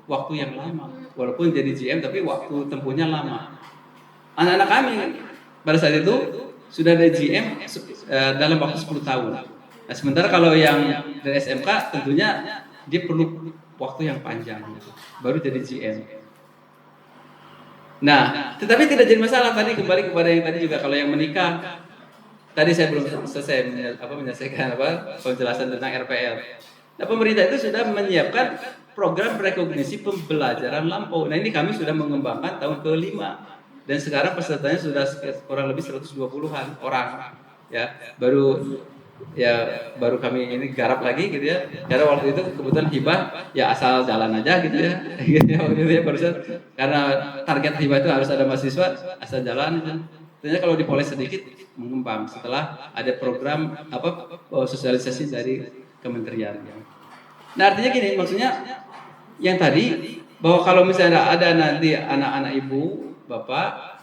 Speaker 1: waktu yang lama. Walaupun jadi GM tapi waktu tempuhnya lama. Anak-anak kami pada saat itu sudah dari GM dalam waktu 10 tahun. Nah, sementara kalau yang dari SMK tentunya dia perlu waktu yang panjang baru jadi GM. Nah, tetapi tidak jadi masalah. Tadi kembali kepada yang tadi juga kalau yang menikah. Tadi saya belum selesai menyelesaikan penjelasan tentang RPL. Nah, pemerintah itu sudah menyiapkan program rekognisi pembelajaran lampau. Nah, ini kami sudah mengembangkan tahun ke-5 dan sekarang pesertanya sudah kurang lebih 120-an orang. Ya, baru kami ini garap lagi gitu ya. Karena waktu itu kebetulan hibah ya asal jalan aja gitu ya. Waktu itu ya barusan karena target hibah itu harus ada mahasiswa asal jalan aja. Ternyata kalau dipoles sedikit mengembang setelah ada program sosialisasi dari kementerian. Nah artinya gini, maksudnya yang tadi bahwa kalau misalnya ada nanti anak-anak ibu, bapak,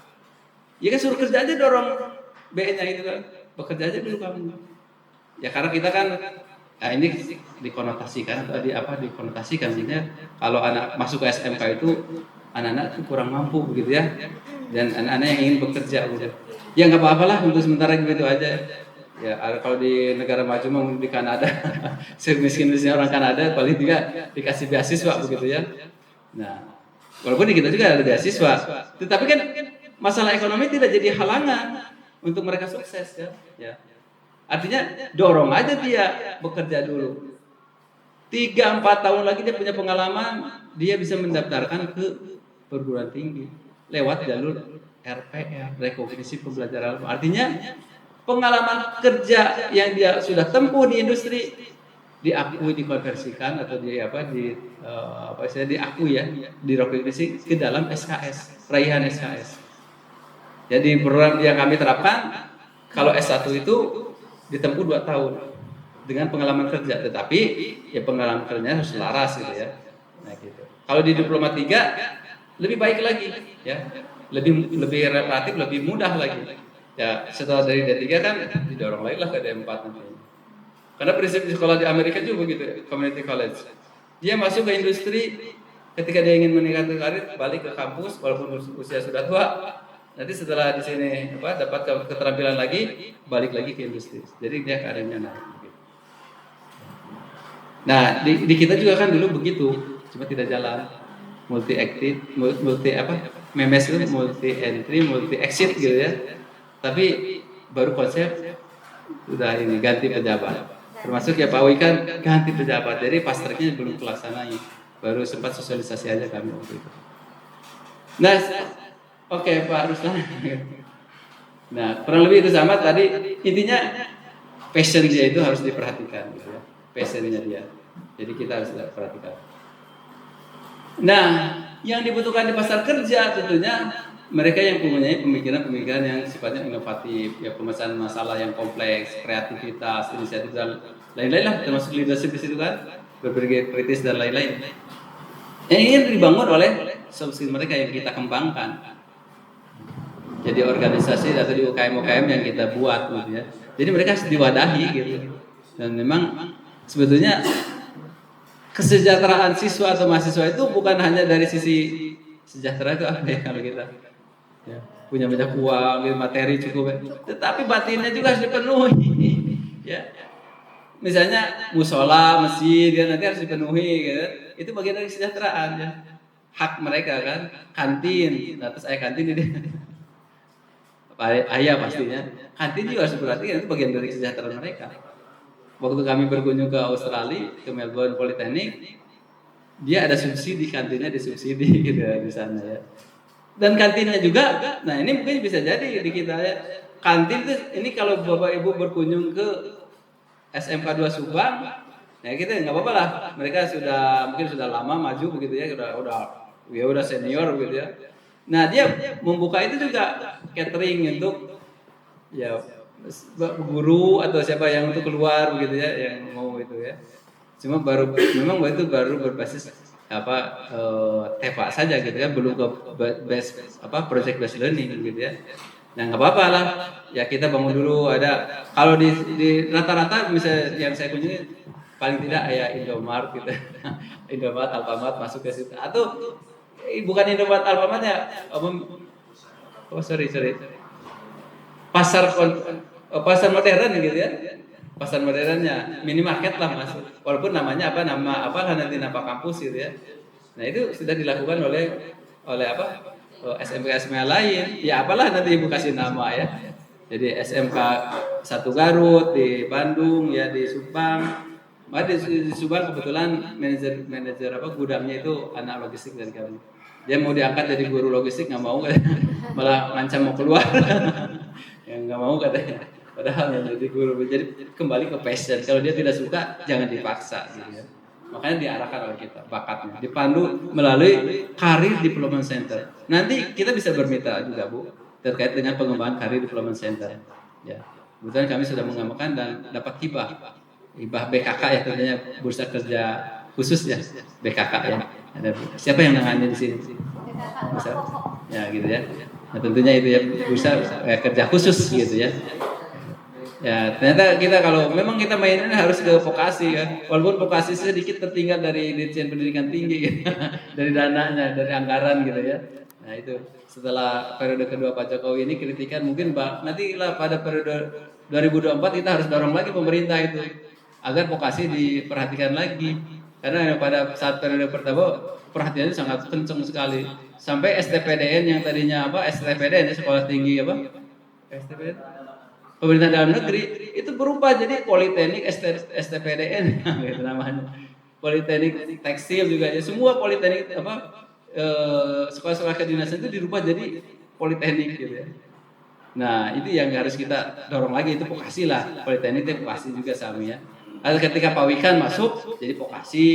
Speaker 1: ya kan suruh kerja aja, dorong B-nya itu kan, bekerja aja dulu kamu. Ya karena kita kan, nah ini dikonotasikan atau dikonotasikan sehingga kalau anak masuk ke SMK itu anak-anak kurang mampu begitu ya, dan anak-anak yang ingin bekerja gitu. Ya nggak apa-apa lah untuk sementara gitu aja. Ya kalau di negara maju mungkin di Kanada, semiskin-miskinnya orang Kanada paling juga dikasih beasiswa begitu ya. Nah, walaupun di kita juga ada beasiswa, tetapi kan masalah ekonomi tidak jadi halangan untuk mereka sukses ya. Artinya dorong aja dia bekerja dulu. 3-4 tahun lagi dia punya pengalaman, dia bisa mendaftarkan ke perguruan tinggi lewat jalur RPR, rekognisi pembelajaran. Artinya pengalaman kerja yang dia sudah tempuh di industri diakui, dikonversikan atau diakui ya, direkognisi ke dalam SKS, raihan SKS. Jadi program yang kami terapkan kalau S1 itu ditempuh 2 tahun dengan pengalaman kerja, tetapi ya pengalaman kerjanya harus selaras gitu ya. Nah gitu. Kalau di diploma 3 lebih baik lagi ya. Lebih relatif lebih mudah lagi. Ya, setelah dari D3 kan didorong lagi lah ke D4 nanti. Karena prinsip di sekolah di Amerika juga begitu, community college. Dia masuk ke industri, ketika dia ingin meningkatkan karir, balik ke kampus walaupun usia sudah tua. Nanti setelah di sini dapat keterampilan lagi, balik lagi ke industri. Jadi dia karirnya naik. Nah, di kita juga kan dulu begitu, cuma tidak jalan. Multi exit, multi apa? Memes itu multi entry, multi exit gitu ya. Tapi baru konsep udah ini ganti pejabat. Termasuk ya Pak Wi kan ganti pejabat. Jadi pasternya belum pelaksanaan. Baru sempat sosialisasi aja kami waktu itu. Nah, oke Pak Ruslan. Nah, kurang lebih itu sama tadi. Intinya passion dia itu harus diperhatikan gitu ya. Passionnya dia. Jadi kita harus perhatikan. Nah, yang dibutuhkan di pasar kerja tentunya mereka yang mempunyai pemikiran-pemikiran yang sifatnya inovatif, ya pemecahan masalah yang kompleks, kreativitas, inisiatif dan lain-lain lah, termasuk leadership di situ kan, berpikir kritis dan lain-lain. Yang ingin dibangun oleh soft skill mereka yang kita kembangkan. Jadi organisasi atau di UKM-UKM yang kita buat gitu ya. Jadi mereka harus diwadahi gitu. Dan memang sebetulnya kesejahteraan siswa atau mahasiswa itu bukan hanya dari sisi sejahtera itu apa ya kalau kita ya, punya banyak uang, materi cukup, tetapi batinnya juga harus dipenuhi. Ya, misalnya musola, masjid, ya, nanti harus dipenuhi, gitu. Itu bagian dari kesejahteraan ya, hak mereka kan, kantin, nah, terus kantin ini, ayah pastinya, kantin juga harus diperhatikan, itu bagian dari kesejahteraan mereka. Waktu kami berkunjung ke Australia, ke Melbourne Polytechnic, dia ada subsidi, kantinnya disubsidi gitu ya, di sana ya. Dan kantinnya juga, nah ini mungkin bisa jadi di kita ya. Kantin itu ini kalau Bapak Ibu berkunjung ke SMK 2 Subang, ya kita nggak apa-apa lah. Mereka mungkin sudah lama maju begitu ya, udah senior gitu ya. Nah, dia membuka itu juga catering untuk ya guru atau siapa yang untuk keluar begitu ya, yang mau itu ya. Cuma memang itu baru berbasis TEPA saja gitu ya, belum ke project based learning gitu ya. Nah nggak apa-apa lah, ya kita bangun dulu ada. Kalau di rata-rata misalnya yang saya kunjungi paling tidak ya Indomaret gitu, Indomaret, Alfamart masuk ke situ. Atau bukan Indomaret, Alfamart ya, sorry. Pasar modern gitu ya, pasar modernnya minimarket lah masuk, walaupun namanya nama nanti nama kampus gitu ya. Nah itu sudah dilakukan oleh SMK lain, ya apalah nanti ibu kasih nama ya. Jadi SMK 1 Garut di Bandung ya, di Subang. Di Subang kebetulan manajer gudangnya itu anak logistik dari kami. Dia mau diangkat jadi guru logistik nggak mau, malah ngancam mau keluar. Yang nggak mau katanya. Padahal yang jadi guru, jadi kembali ke passion. Kalau dia tidak suka, jangan dipaksa. Gitu ya. Makanya diarahkan oleh kita bakatnya, dipandu melalui Career Development Center. Nanti kita bisa bermitra juga Bu, terkait dengan pengembangan Career Development Center. Ya, kebetulan kami sudah mengembangkan dan dapat hibah BKK ya, tentunya Bursa Kerja Khusus ya, BKK ya. Ada siapa yang nangani di sini? Bursa, ya gitu ya. Nah tentunya itu ya Bursa Kerja Khusus gitu ya. Ya ternyata kita kalau memang kita mainin harus ke vokasi kan, walaupun vokasi sedikit tertinggal dari Dirjen Pendidikan Tinggi gitu. Dari dananya, dari anggaran gitu ya. Nah itu setelah periode kedua Pak Jokowi ini kritikan mungkin nanti lah pada periode 2024 kita harus dorong lagi pemerintah itu agar vokasi diperhatikan lagi, karena pada saat periode pertama perhatiannya sangat kencang sekali sampai STPDN yang tadinya STPDN sekolah tinggi STPDN pemerintah dalam negeri itu berubah jadi Politeknik STPDN gitu namanya. Politeknik tekstil juga ya, semua politeknik sekolah-sekolah kedinasan itu dirubah jadi politeknik gitu ya. Nah, itu yang harus kita dorong lagi, itu vokasi lah. Politeknik itu vokasi juga sama ya. Lalu ketika Pak Wikan masuk jadi vokasi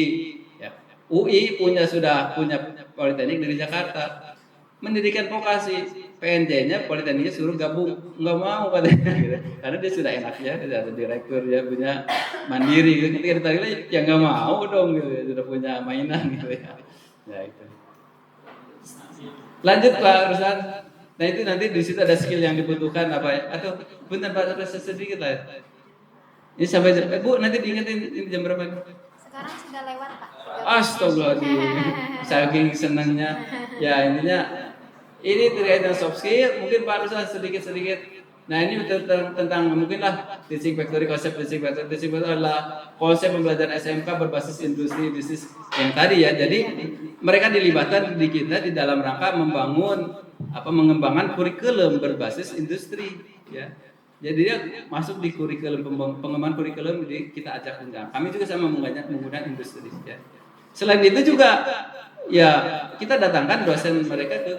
Speaker 1: ya. UI sudah punya politeknik dari Jakarta. Mendirikan vokasi, PNJ-nya Politekniknya suruh gabung, nggak mau katanya gitu. Karena dia sudah enaknya, dia ada direktur, dia punya mandiri gitu. Ketika ditarik lagi, ya nggak mau dong gitu, sudah punya mainan gitu ya. Ya itu. Lanjut Pak Ruslan. Nah itu nanti di situ ada skill yang dibutuhkan atau bentar Pak, sedikit lah. Ini sampai Bu nanti diingetin ini jam berapa?
Speaker 2: Sekarang sudah lewat Pak.
Speaker 1: Astagfirullahaladzim. Saking senangnya. Ya intinya ini terkait dengan soft skill, mungkin Pak Ruslan sedikit Nah ini tentang mungkinlah teaching factory, konsep teaching factory adalah konsep pembelajaran SMK berbasis industri bisnis yang tadi ya. Jadi mereka dilibatkan di kita di dalam rangka mengembangkan kurikulum berbasis industri ya. Jadi dia masuk di kurikulum pengembangan kurikulum, kita ajak undang. Kami juga sama menggunakan industri ya. Selain itu juga ya kita datangkan dosen mereka ke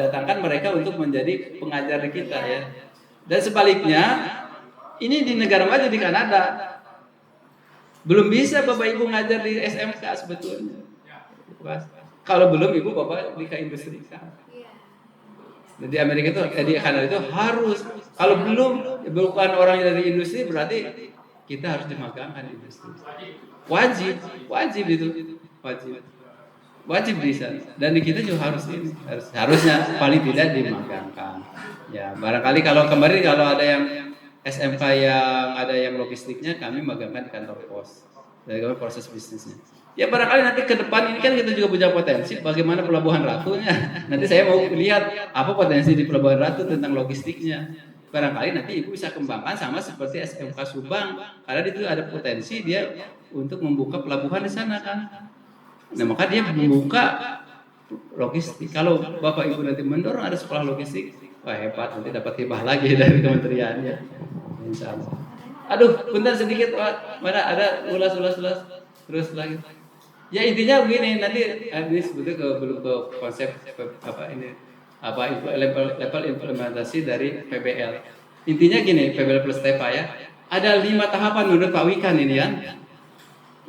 Speaker 1: datangkan mereka untuk menjadi pengajar kita ya. Dan sebaliknya, ini di negara maju di Kanada belum bisa Bapak Ibu ngajar di SMK sebetulnya. Kalau belum Ibu Bapak di industri. Di Amerika itu di Kanada itu harus. Kalau belum bukan orang dari industri berarti kita harus dimagangkan di industri. Wajib itu. Wajib bisa, dan di kita juga harusnya paling tidak dimagangkan. Ya barangkali kalau ada yang SMK yang ada yang logistiknya, kami magangkan di kantor pos dari proses bisnisnya. Ya barangkali nanti ke depan ini kan kita juga punya potensi bagaimana Pelabuhan Ratunya. Nanti saya mau lihat apa potensi di Pelabuhan Ratu tentang logistiknya. Barangkali nanti Ibu bisa kembangkan sama seperti SMK Subang, karena itu ada potensi dia untuk membuka pelabuhan di sana kan. Nah maka dia membuka logistik. Kalau Bapak Ibu nanti mendorong ada sekolah logistik, wah hebat, nanti dapat hibah lagi dari kementeriannya. Insya Allah. Aduh, bentar sedikit Pak. Mana ada ulas terus lagi. Ya intinya begini, nanti ini sebetulnya belum ke konsep level implementasi dari PBL. Intinya gini, PBL plus TEPA ya. Ada 5 tahapan menurut Pak Wikan ini ya.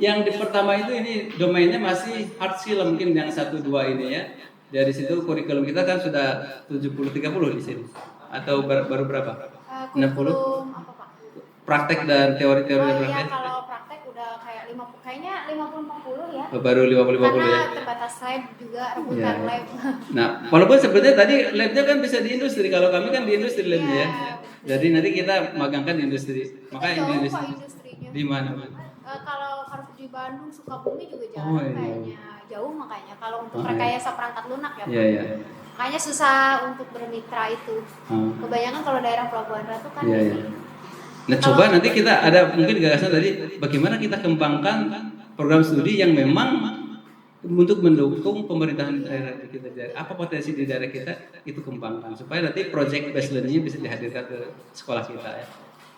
Speaker 1: Yang pertama itu ini domainnya masih hard skill mungkin yang 1-2 ini ya. Dari situ kurikulum kita kan sudah 70-30 di sini. Atau baru berapa? 60?
Speaker 2: Apa Pak?
Speaker 1: Praktek dan teori-teori
Speaker 2: iya, kalau praktek udah kayak 50-40 ya.
Speaker 1: Baru 50-50 ya.
Speaker 2: Karena terbatas lab juga, rebutan lab.
Speaker 1: Nah, walaupun sebenarnya tadi labnya kan bisa di industri. Kalau kami kan di industri labnya ya. Jadi nanti kita magangkan di industri. Maka
Speaker 2: industrinya.
Speaker 1: Di mana?
Speaker 2: Kalau harus di Bandung, Sukabumi juga jauh kayaknya. Jauh makanya kalau untuk rekayasa perangkat lunak ya.
Speaker 1: Iya.
Speaker 2: Makanya susah untuk bermitra itu. Kebanyakan kalau daerah Pelabuhan Ratu kan.
Speaker 1: Iya. Nah, coba nanti kita ada mungkin gagasan tadi bagaimana kita kembangkan program studi yang memang untuk mendukung pemerintahan daerah kita. Apa potensi di daerah kita itu kembangkan supaya nanti project based learning bisa dihadirkan ke sekolah kita ya.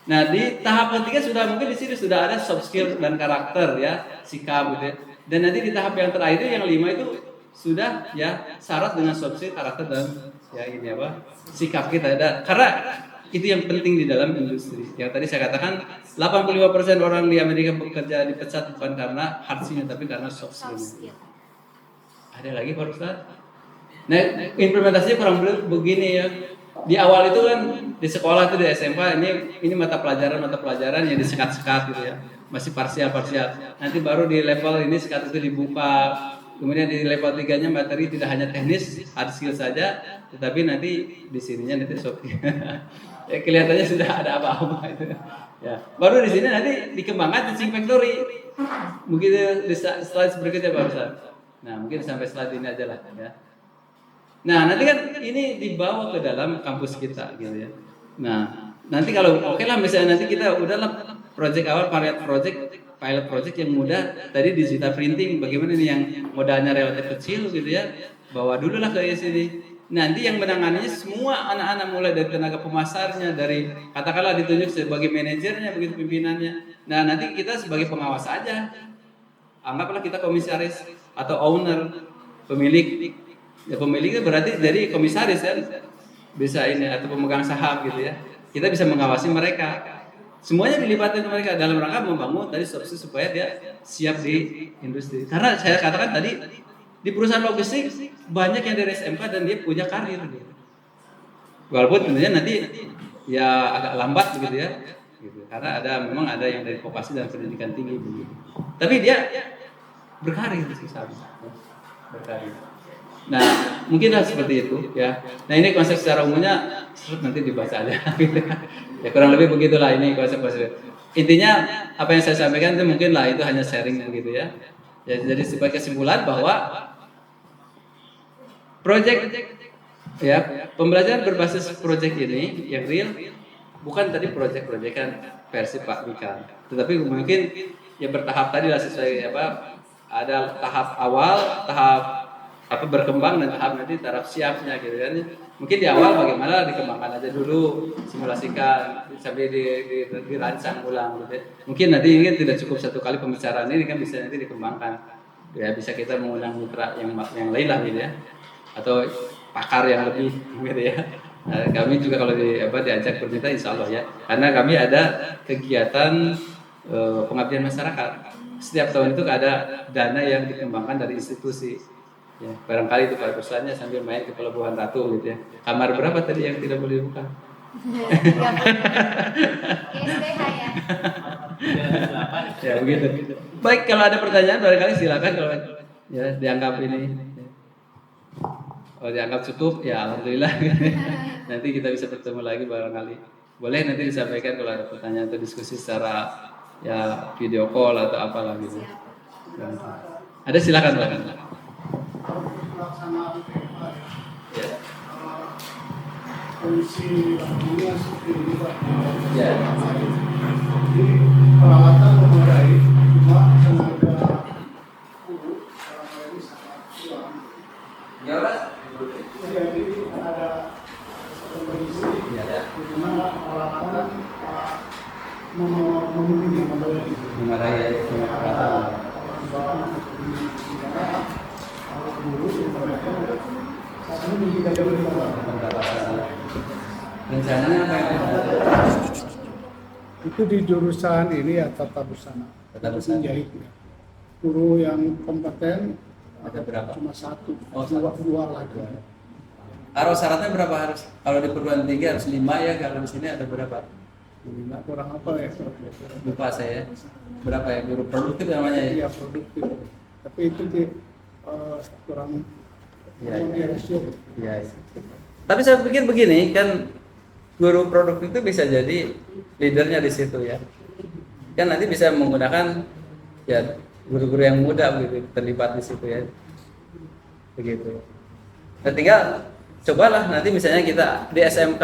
Speaker 1: Nah di tahap ketiga sudah mungkin di sini sudah ada soft skill dan karakter ya, sikap gitu ya. Dan nanti di tahap yang terakhir yang 5 itu sudah ya syarat dengan soft skill, karakter dan ya ini sikap kita. Dan karena itu yang penting di dalam industri. Yang tadi saya katakan 85% orang di Amerika bekerja dipecat bukan karena hard skill tapi karena soft skill. Ada lagi Pak Ustaz? Nah implementasinya kurang begini ya. Di awal itu kan di sekolah itu di SMK ini mata pelajaran yang disekat-sekat gitu ya, masih parsial. Nanti baru di level ini sekat itu dibuka, kemudian di level 3-nya materi tidak hanya teknis hard skill saja, tetapi nanti di sininya nanti soft ya kelihatannya sudah ada apa-apa itu ya. Baru di sini nanti dikembangkan teaching factory. Mungkin di slide berikutnya Pak Ustaz. Nah mungkin sampai slide ini aja lah ya. Nah nanti kan ini dibawa ke dalam kampus kita gitu ya. Nah nanti kalau oke lah misalnya nanti kita udahlah project awal pilot project yang mudah tadi digital printing, bagaimana nih yang modalnya relatif kecil gitu ya, bawa dulu lah ke sini. Nanti yang menanganinya semua anak-anak mulai dari tenaga pemasarnya, dari katakanlah ditunjuk sebagai manajernya, begitu pimpinannya. Nah nanti kita sebagai pengawas aja, anggaplah kita komisaris atau owner, pemilik. Ya pemiliknya berarti dari komisaris kan, bisa ini atau pemegang saham gitu ya. Kita bisa mengawasi mereka. Semuanya dilibatkan mereka dalam rangka membangun tadi supaya dia siap di industri. Karena saya katakan tadi di perusahaan logistik banyak yang dari SMK dan dia punya karir gitu. Walaupun tentunya nanti ya agak lambat begitu ya. Gitu. Karena memang ada yang dari vokasi dan pendidikan tinggi begitu. Tapi dia berkarir di sana. Berkarir. Nah, mungkinlah seperti itu ya. Nah, ini konsep secara umumnya nanti dibaca aja. Ya kurang lebih begitulah ini konsep-konsep. Intinya apa yang saya sampaikan itu mungkinlah itu hanya sharing gitu ya. Ya jadi sebagai kesimpulan bahwa project Ya, pembelajaran berbasis project ini yang real bukan tadi project-projectan versi Pak Mika, tetapi mungkin ya bertahap tadi lah sesuai apa, ada tahap awal, tahap apa berkembang dan tahap nanti tahap siapnya gitu kan. Mungkin di awal bagaimana dikembangkan aja dulu, simulasikan sampai dirancang ulang gitu. Mungkin nanti ini kan tidak cukup satu kali pembicaraan ini kan bisa nanti dikembangkan. Ya bisa kita mengundang mitra yang lain lah gitu ya. Atau pakar yang lebih gitu ya. Nah, kami juga kalau diajak bermitra insya Allah ya, karena kami ada kegiatan pengabdian masyarakat. Setiap tahun itu ada dana yang dikembangkan dari institusi. Ya, barangkali itu Pak perusahaannya sambil main ke Pelabuhan Ratu gitu ya. Kamar berapa tadi yang tidak boleh dibuka?
Speaker 2: SBH ya.
Speaker 1: Ya begitu. Baik, kalau ada pertanyaan barangkali silakan, kalau ya dianggap ini. Kalau dianggap cukup, ya alhamdulillah. Nanti kita bisa bertemu lagi barangkali. Boleh nanti disampaikan kalau ada pertanyaan atau diskusi secara ya video call atau apalah gitu. Ada silakan. Ya.
Speaker 3: Kondisi dunia seperti ini Pak.
Speaker 1: Ya.
Speaker 3: Jadi peralatan memadai, cuma tenaga guru dalam hal ini sangat kurang.
Speaker 1: Ya Pak.
Speaker 3: Jadi ada kondisi di mana peralatan memenuhi
Speaker 1: Mengarai peralatan.
Speaker 3: Guru saat ini kita jauh di bawah.
Speaker 1: Rencananya apa yang
Speaker 3: Itu di jurusan ini ya tata busana. Menjahit ya. Guru yang kompeten
Speaker 1: ada berapa?
Speaker 3: cuma satu,
Speaker 1: Oh,
Speaker 3: dua lagi.
Speaker 1: Harus syaratnya berapa harus? Kalau di perguruan tinggi harus 5 ya, kalau di sini ada berapa?
Speaker 3: 5 kurang apa ya?
Speaker 1: Lupa saya. Berapa ya? Guru produktif namanya ya?
Speaker 3: Iya produktif. Tapi itu kurang
Speaker 1: Iya.
Speaker 3: rasio.
Speaker 1: Iya. Tapi saya pikir begini kan, guru produktif itu bisa jadi leadernya di situ ya. Kan nanti bisa menggunakan ya guru-guru yang muda begitu terlibat di situ ya. Begitu. Nah, tinggal cobalah nanti misalnya kita di SMK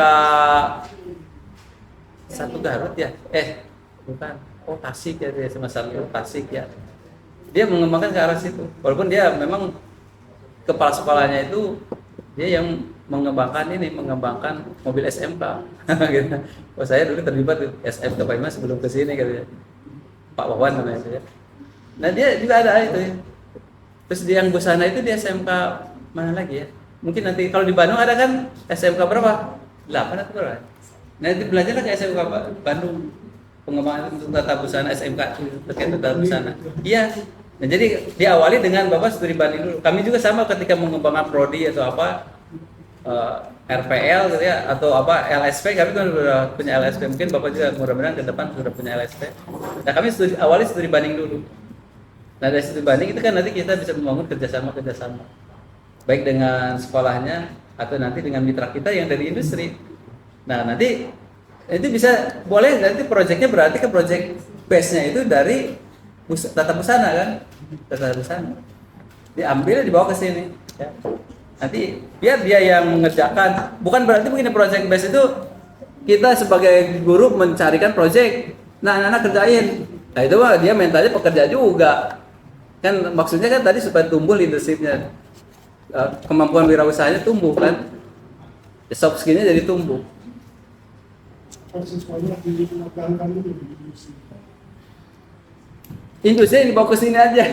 Speaker 1: 1 Garut ya. Bukan. Oh, Tasik ya, dia SMA 1 Tasik ya. Dia mengembangkan ke arah situ. Walaupun dia memang kepala sekolahnya itu dia yang mengembangkan mobil SMK gitu. Oh, saya dulu terlibat di SMK Pak Imas sebelum ke sini gitu ya. Pak Wawan namanya itu ya. Nah, dia juga ada itu ya. Terus di yang busana itu di SMK mana lagi ya? Mungkin nanti kalau di Bandung ada kan SMK berapa? 8 atau berapa? Nanti belajarlah ke SMK Bandung, pengembangan untuk tata busana SMK terkait tata busana. Iya. Nah, jadi diawali dengan Bapak studi banding dulu. Kami juga sama ketika mengembangkan prodi atau apa RPL gitu ya, atau apa LSP, kami kan sudah punya LSP. Mungkin Bapak juga mudah-mudahan ke depan sudah punya LSP. Nah, kami awali studi banding dulu. Nah, dari studi banding itu kan nanti kita bisa membangun kerjasama baik dengan sekolahnya atau nanti dengan mitra kita yang dari industri. Nah, nanti itu bisa boleh nanti proyeknya berarti ke proyek base-nya itu dari tata busana kan, tata busana diambil dibawa ke sini ya. Nanti biar dia yang mengerjakan, bukan berarti begini proyek base itu kita sebagai guru mencarikan proyek, nah anak-anak kerjain. Nah itu mah dia mentalnya pekerja juga kan, maksudnya kan tadi supaya tumbuh leadershipnya, kemampuan wirausahanya tumbuh kan, soft skillnya jadi tumbuh.
Speaker 3: Siswanya dimagangkan dulu di industri.
Speaker 1: Industri dibawa ke sini aja.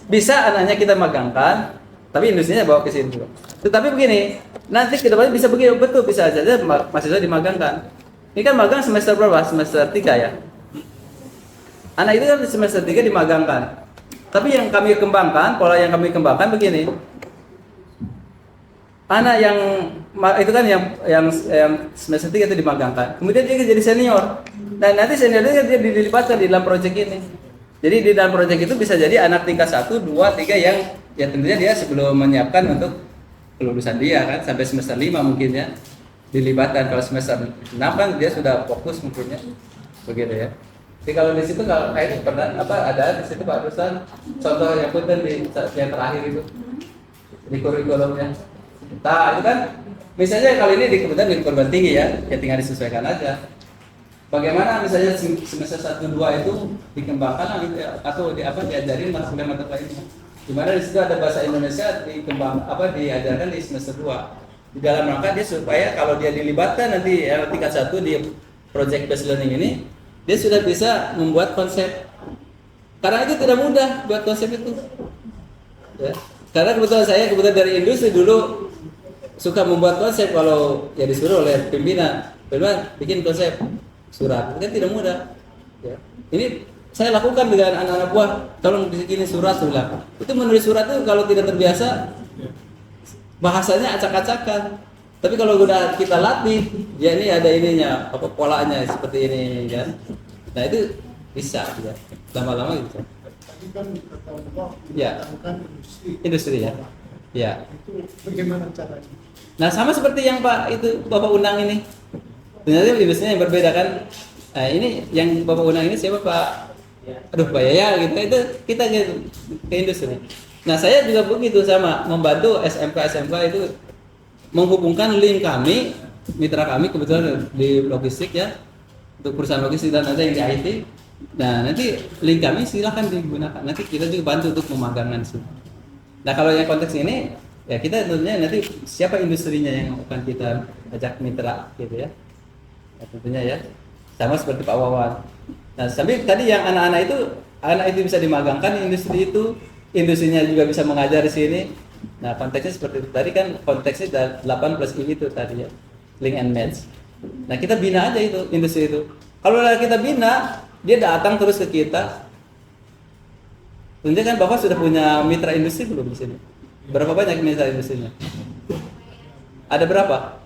Speaker 1: Bisa anaknya kita magangkan, tapi industrinya bawa ke sini. Tetapi begini, nanti ke depannya bisa begini, betul bisa aja mahasiswa dimagangkan. Ini kan magang semester berapa? Semester 3 ya. Anak itu kan semester 3 dimagangkan. Tapi yang kami kembangkan, pola yang kami kembangkan begini. Anak yang itu kan yang semester 3 itu dimagangkan. Kemudian dia jadi senior. Nah, nanti senior dia dilibatkan di dalam proyek ini. Jadi di dalam proyek itu bisa jadi anak tingkat 1, 2, 3 yang ya tentunya dia sebelum menyiapkan untuk kelulusan dia kan sampai semester 5 mungkin ya dilibatkan. Kalau semester 6 kan dia sudah fokus mungkin ya. Begitu ya. Jadi kalau di situ kalau kayak pernah ada di situ Pak Rusan contoh yang punten di yang terakhir itu di kurikulumnya. Nah, itu kan misalnya kali ini kebetulan di perguruan tinggi ya tinggal disesuaikan aja. Bagaimana misalnya semester 1 2 itu dikembangkan gitu ya, atau diajarin mata kuliah lainnya. Di mana di situ ada bahasa Indonesia diajarkan di semester 2. Di dalam rangka dia supaya kalau dia dilibatkan nanti tingkat 1 di project based learning ini, dia sudah bisa membuat konsep. Karena itu tidak mudah buat konsep itu. Ya. Karena kebetulan dari industri dulu suka membuat konsep kalau ya disuruh oleh pimpinan bikin konsep surat, itu kan tidak mudah. Ya. Ini saya lakukan dengan anak-anak buah, tolong bikin surat sudah. Itu menulis surat itu kalau tidak terbiasa bahasanya acak-acakan. Tapi kalau udah kita latih, ya ini ada ininya, polanya seperti ini kan. Nah itu bisa ya. Lama-lama gitu.
Speaker 3: Tadi kan kata Bapak,
Speaker 1: Ya.
Speaker 3: bukan
Speaker 1: Industri ya. Ya.
Speaker 3: Itu bagaimana caranya?
Speaker 1: Nah sama seperti yang Bapak undang ini. Ternyata industrinya yang berbeda kan. Nah, ini yang Bapak undang ini siapa Pak? Aduh Pak Yaya gitu. Itu kita ke industri. Nah saya juga begitu sama membantu SMK itu menghubungkan link kami, mitra kami kebetulan di logistik ya, untuk perusahaan logistik dan ada yang di IT. Nah nanti link kami silahkan digunakan. Nanti kita juga bantu untuk memagangkan sih. Nah kalau yang konteks ini ya kita tentunya nanti siapa industrinya yang akan kita ajak mitra gitu ya. Ya, tentunya ya sama seperti Pak Wawan. Nah sampai tadi yang anak itu bisa dimagangkan di industri itu, industrinya juga bisa mengajar di sini. Nah konteksnya seperti itu tadi kan, konteksnya 8+I itu tadi ya, link and match. Nah kita bina aja itu industri itu. Kalau kita bina, dia datang terus ke kita. Tentunya kan Bapak sudah punya mitra industri belum di sini? Berapa banyak mitra industrinya? Ada berapa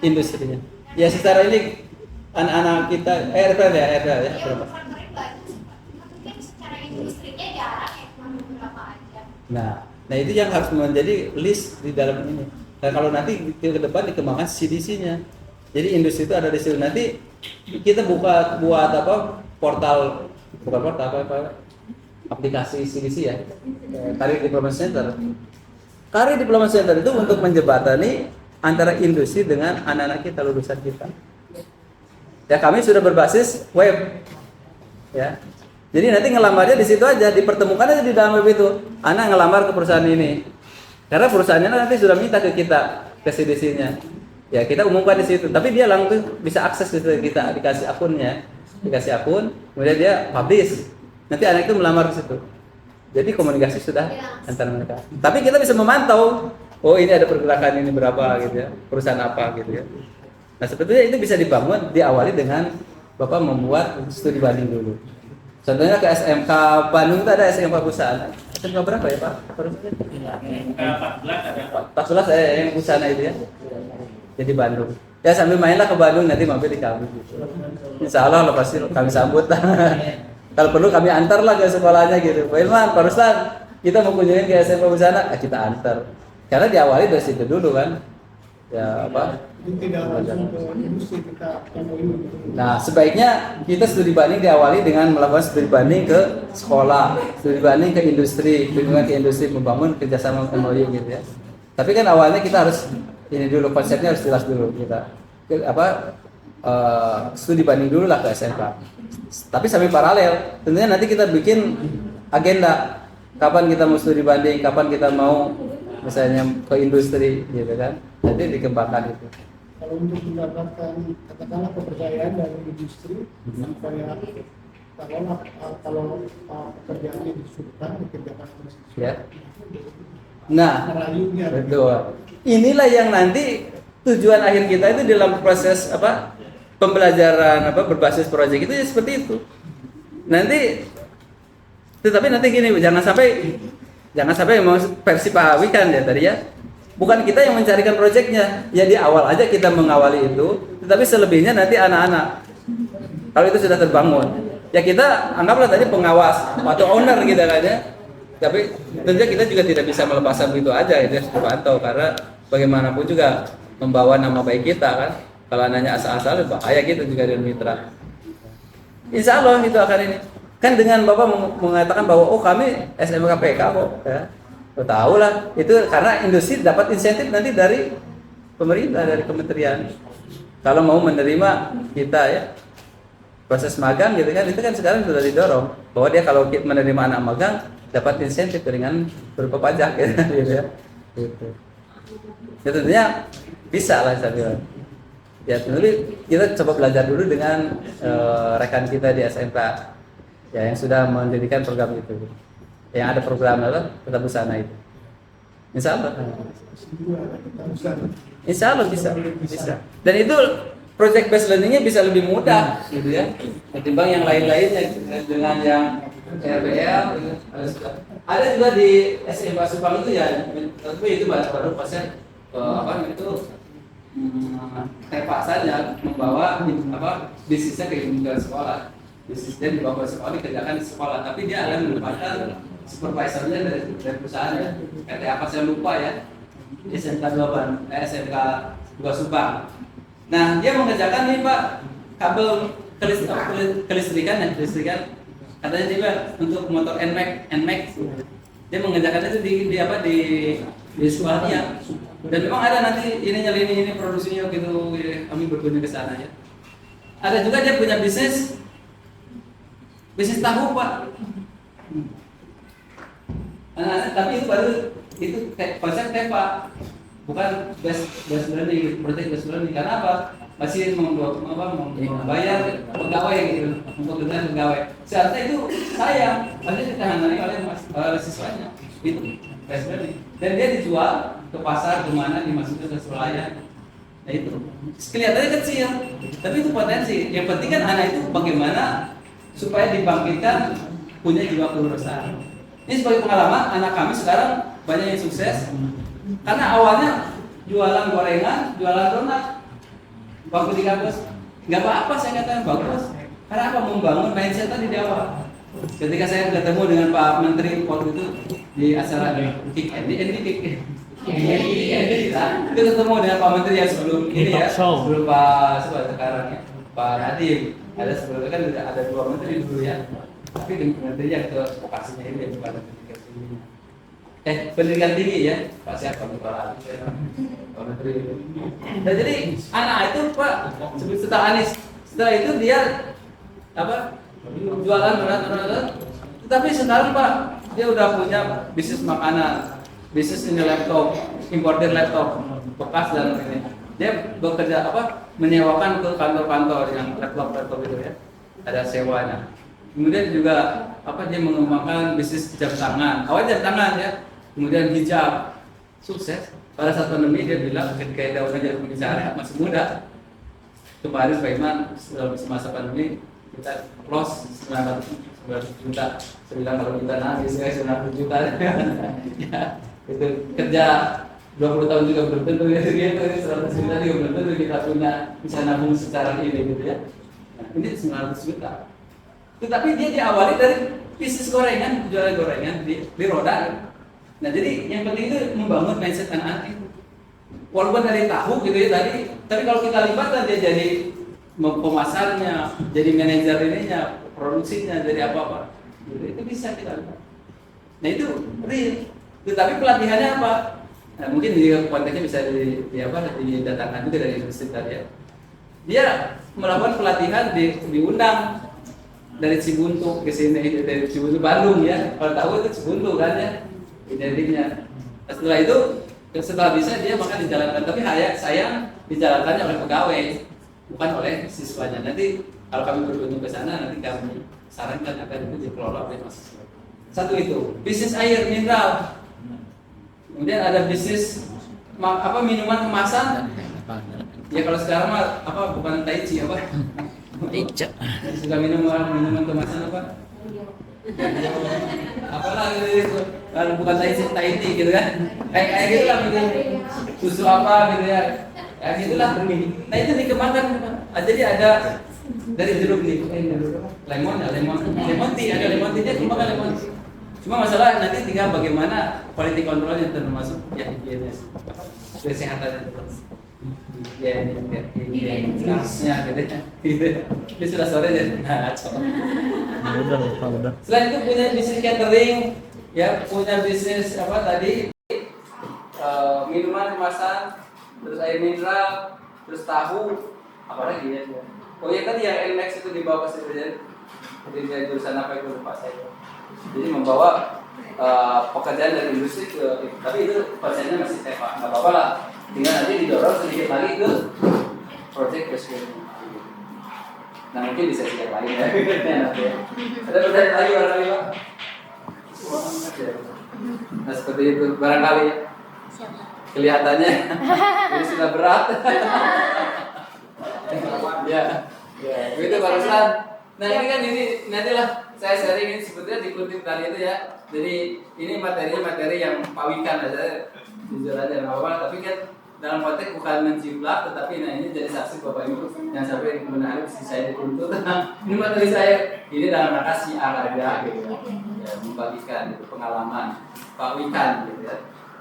Speaker 1: industrinya? Ya secara ini anak-anak kita RPL ya berapa?
Speaker 2: Mungkin secara industrinya jarang ya, cuma beberapa aja.
Speaker 1: Nah itu yang harus menjadi list di dalam ini. Dan kalau nanti ke depan dikembangkan CDC-nya. Jadi industri itu ada di situ. Nanti kita buat portal, bukan portal aplikasi CDC ya. Career Development Center. Career Development Center itu untuk menjembatani antara industri dengan anak-anak kita, lulusan kita. Ya kami sudah berbasis web, ya. Jadi nanti ngelamarnya di situ aja, dipertemukan aja di dalam web itu. Anak ngelamar ke perusahaan ini, karena perusahaannya nanti sudah minta ke kita, ke CDC-nya. Ya kita umumkan di situ. Tapi dia langsung bisa akses ke kita, dikasih akunnya, dikasih akun, kemudian dia publish. Nanti anak itu melamar ke situ. Jadi komunikasi sudah antara mereka. Tapi kita bisa memantau. Oh ini ada pergerakan ini berapa gitu ya, perusahaan apa gitu ya. Nah sebetulnya itu bisa dibangun, diawali dengan Bapak membuat studi banding dulu. Contohnya ke SMK Bandung itu ada SMK perusahaan. SMK berapa ya Pak?
Speaker 4: SMK 14 ada.
Speaker 1: 14 yang perusahaan itu ya. Jadi Bandung. Ya sambil mainlah ke Bandung nanti mampir di kami. Insya Allah pasti kami sambut. Kalau perlu kami antar lah ke sekolahnya gitu. Pak Ilman, Pak Ruslan, kita mau kunjungin ke SMK perusahaan, kita antar. Karena diawali dari situ dulu kan, ya apa?
Speaker 3: Tidak langsung ke industri kita temuin.
Speaker 1: Nah sebaiknya kita studi banding diawali dengan melakukan studi banding ke sekolah, studi banding ke industri, kunjungan ke industri, membangun kerjasama MOU gitu ya. Tapi kan awalnya kita harus ini dulu, konsepnya harus jelas dulu kita. Studi banding dulu lah ke SMK. Tapi sambil paralel, tentunya nanti kita bikin agenda. Kapan kita mau studi banding, kapan kita mau misalnya ke industri gitu kan, nanti dikembangkan itu.
Speaker 3: Kalau untuk mendapatkan katakanlah kepercayaan dari industri, supaya kalau pekerjaannya disuruhkan dikerjakan oleh siswa.
Speaker 1: Ya. Nah,
Speaker 3: Merayunya.
Speaker 1: betul. Inilah yang nanti tujuan akhir kita itu dalam proses pembelajaran berbasis proyek itu ya seperti itu. Tetapi nanti gini, jangan sampai mau versi Pak Hawi kan ya tadi ya. Bukan kita yang mencarikan proyeknya, ya di awal aja kita mengawali itu, tetapi selebihnya nanti anak-anak. Kalau itu sudah terbangun, ya kita anggaplah tadi pengawas atau owner gitu kan ya. Tapi tentunya kita juga tidak bisa melepaskan begitu aja, itu harus dipantau karena bagaimanapun juga membawa nama baik kita kan. Kalau nanya asal-asal bahaya gitu juga dengan mitra. Insya Allah itu akan ini. Kan dengan Bapak mengatakan bahwa oh kami SMK PK kok ya.
Speaker 5: Tahu lah, itu karena industri dapat insentif nanti dari pemerintah, dari kementerian. Kalau mau menerima kita ya, proses magang gitu kan, itu kan sekarang sudah didorong bahwa dia kalau menerima anak magang dapat insentif dengan berupa pajak gitu ya. Gitu. Ya tentunya bisa lah saya bilang. Ya tentu kita coba belajar dulu dengan rekan kita di SMK ya yang sudah mendirikan program itu. Yang ada program adalah Tata Busana itu. Insya Allah. Insya Allah bisa. Dan itu project based learningnya bisa lebih mudah gitu ya ketimbang yang lain-lainnya dengan yang RBL gitu. Ada juga di SMK Subang itu ya, tapi itu baru pasien itu tepat saja membawa bisnisnya ke sekolah, bisnisnya dibawa ke sekolah dikerjakan di sekolah, tapi dia akan menempatkan supervisornya dari perusahaan ya. PT apa saya lupa ya, SMK 2 Subang. Nah dia mengerjakan nih Pak kabel kelistrikan ya, katanya dia untuk motor NMAX dia mengerjakan itu di sekolahnya. Dan memang ada nanti ini produksinya gitu, kami berkunjung ke sana ya. Ada juga dia punya bisnis tahu Pak. Tapi itu baru itu konsep TEPA, bukan best learning, project best learning. Karena apa? Masih membayar pegawai gitu, untuk dengan pegawai. Seharusnya itu sayang, harusnya ditangani oleh siswanya. Itu best learning. Dan dia dijual ke pasar kemana dimasukkan ke swalayan. Nah itu kelihatannya kecil, tapi itu potensi. Yang penting kan anak itu bagaimana supaya dibangkitkan punya jiwa kewirausahaan. Ini sebagai pengalaman, anak kami sekarang banyak yang sukses karena awalnya jualan gorengan, jualan donat, waktu di kampus nggak apa-apa, saya katakan bagus. Karena apa? Membangun mindset tadi di awal. Ketika saya ketemu dengan Pak Menteri waktu itu di acara Kick kita ketemu dengan Pak Menteri yang sebelum ini ya, sebelum Pak sekarang ya, Pak Nadiem. Ada sebelumnya kan ada 2 menteri dulu ya. Tapi dengan menteri yang ke vokasinya ini bukan pendidikan tinggi. Pendidikan tinggi ya, Pak siapa Pak Menteri. Nah jadi anak itu Pak setelah Anies, setelah itu dia jualan donat. Tetapi sekarang Pak dia udah punya bisnis makanan, bisnis ini laptop, importer laptop bekas dan ini. Dia bekerja menyewakan ke kantor-kantor yang laptop itu ya, ada sewanya. Kemudian juga dia mengembangkan bisnis jam tangan. Awalnya jam tangan ya, kemudian hijab, sukses. Pada saat pandemi dia bilang ketika dia udah jadi pembicara masih muda. Kemarin Pak Iman semasa pandemi kita close 900 juta. Saya bilang kalau kita nangis ya 900 juta. Ya, itu kerja 20 tahun juga belum tentu ya, gitu 100 juta juga belum tentu kita punya bisa nabung secara ini gitu ya. Nah, ini 900 juta. Tetapi dia diawali dari bisnis gorengan, jualan gorengan di roda. Nah jadi yang penting itu membangun mindset anak-anak itu. Walaupun dari tahu gitu ya tadi, tapi kalau kita libatkan dia jadi pemasarnya, jadi manajer ininya, produksinya, jadi apa-apa, itu bisa kita lihat. Nah itu real. Tetapi pelatihannya apa? Nah, mungkin di konteksnya bisa didatangkan juga dari industri tadi ya. Dia melakukan pelatihan diundang dari Cibuntu ke sini, dari Cibuntu Bandung ya. Kalau tahu itu Cibuntu kan ya, identiknya. Setelah itu, setelah bisa dia maka dijalankan. Tapi sayang dijalankannya oleh pegawai, bukan oleh siswanya. Nanti kalau kami berkunjung ke sana, nanti kami sarankan akan itu dikelola oleh mahasiswa. Satu itu, bisnis air mineral. Kemudian ada bisnis minuman kemasan. Ya kalau sekarang bukan Taichi suka minuman kemasan apalah gitu kalau bukan Taichi gitu kan, kayak gitu lah gitu, susu gitu ya gitulah. Nah itu dikembangkan. Jadi ada dari jeruk nih lemon tea, ada lemon tea, dia kembangkan lemon tea. Cuma masalah nanti tinggal bagaimana quality controlnya, termasuk ya kesehatan itu. Gasnya gitu. Ini sudah sore jadi ngaco. Udah. Selain itu punya bisnis catering ya punya bisnis apa tadi minuman kemasan, terus air mineral, terus tahu, apa lagi ya? Oh ya tadi yang NMAX itu dibawa ke situ ya. Jadi dia jurusan apa itu lupa saya. Jadi membawa pekerjaan dari industri ke, tapi itu persennya masih tepat, nggak apa-apa lah. Tinggal nanti didorong sedikit lagi ke project basement. Nah mungkin di sesi yang lain ya. Nanti ya. Ada pertanyaan lagi barangkali Pak? Nah seperti itu barangkali ya. Kelihatannya ini sudah berat. Ya, itu barusan. Nah ini kan ini nantilah saya sharing ini sebetulnya dikutip dari itu ya. Jadi ini materi yang pawikan aja, jujur aja nggak apa-apa. Tapi kan dalam konteks bukan menciplak, tetapi nah ini jadi saksi Bapak Ibu yang sampai menarik si saya dituntut. Ini materi saya ini dalam rangka siar aja gitu ya, membagikan gitu, pengalaman pawikan gitu ya.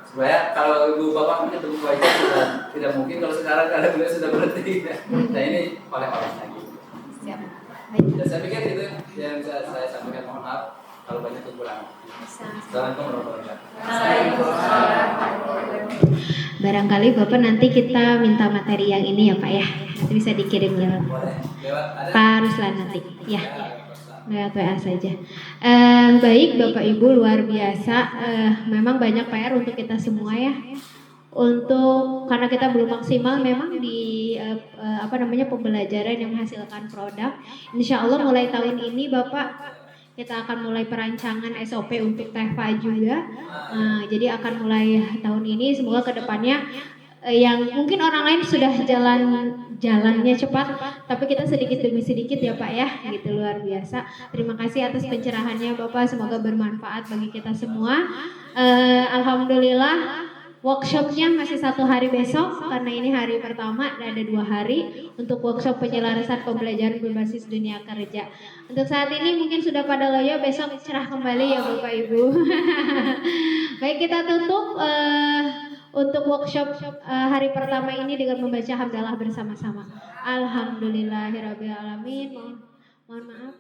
Speaker 5: Supaya kalau ibu bapak punya tubuh wajah sudah tidak mungkin kalau sekarang karena beliau sudah berhenti. Nah ini oleh-oleh lagi.
Speaker 2: Siap.
Speaker 5: Ya, saya pikir itu yang bisa saya sampaikan. Mohon maaf kalau banyak kekurangan. Assalamualaikum warahmatullahi wabarakatuh.
Speaker 6: Barangkali Bapak nanti kita minta materi yang ini ya Pak ya. Nanti bisa dikirim lewat
Speaker 5: Boleh. Lewat ada?
Speaker 6: Pak Ruslan nanti. Ya. Lewat WA saja. Baik Bapak Ibu, luar biasa. Memang banyak PR untuk kita semua ya. Karena kita belum maksimal memang di pembelajaran yang menghasilkan produk. Insya Allah mulai tahun ini Bapak kita akan mulai perancangan SOP untuk TEFA juga. Jadi akan mulai tahun ini, semoga kedepannya yang mungkin orang lain sudah jalannya cepat, tapi kita sedikit demi sedikit ya Pak ya, gitu luar biasa. Terima kasih atas pencerahannya Bapak, semoga bermanfaat bagi kita semua. Alhamdulillah. Workshopnya masih 1 hari besok karena ini hari pertama dan ada 2 hari untuk workshop penyelarasan pembelajaran berbasis dunia kerja. Untuk saat ini mungkin sudah pada loyo, besok cerah kembali ya Bapak Ibu. Baik, kita tutup untuk workshop hari pertama ini dengan membaca hamdalah bersama-sama. Alhamdulillahirabbil alamin. Mohon maaf.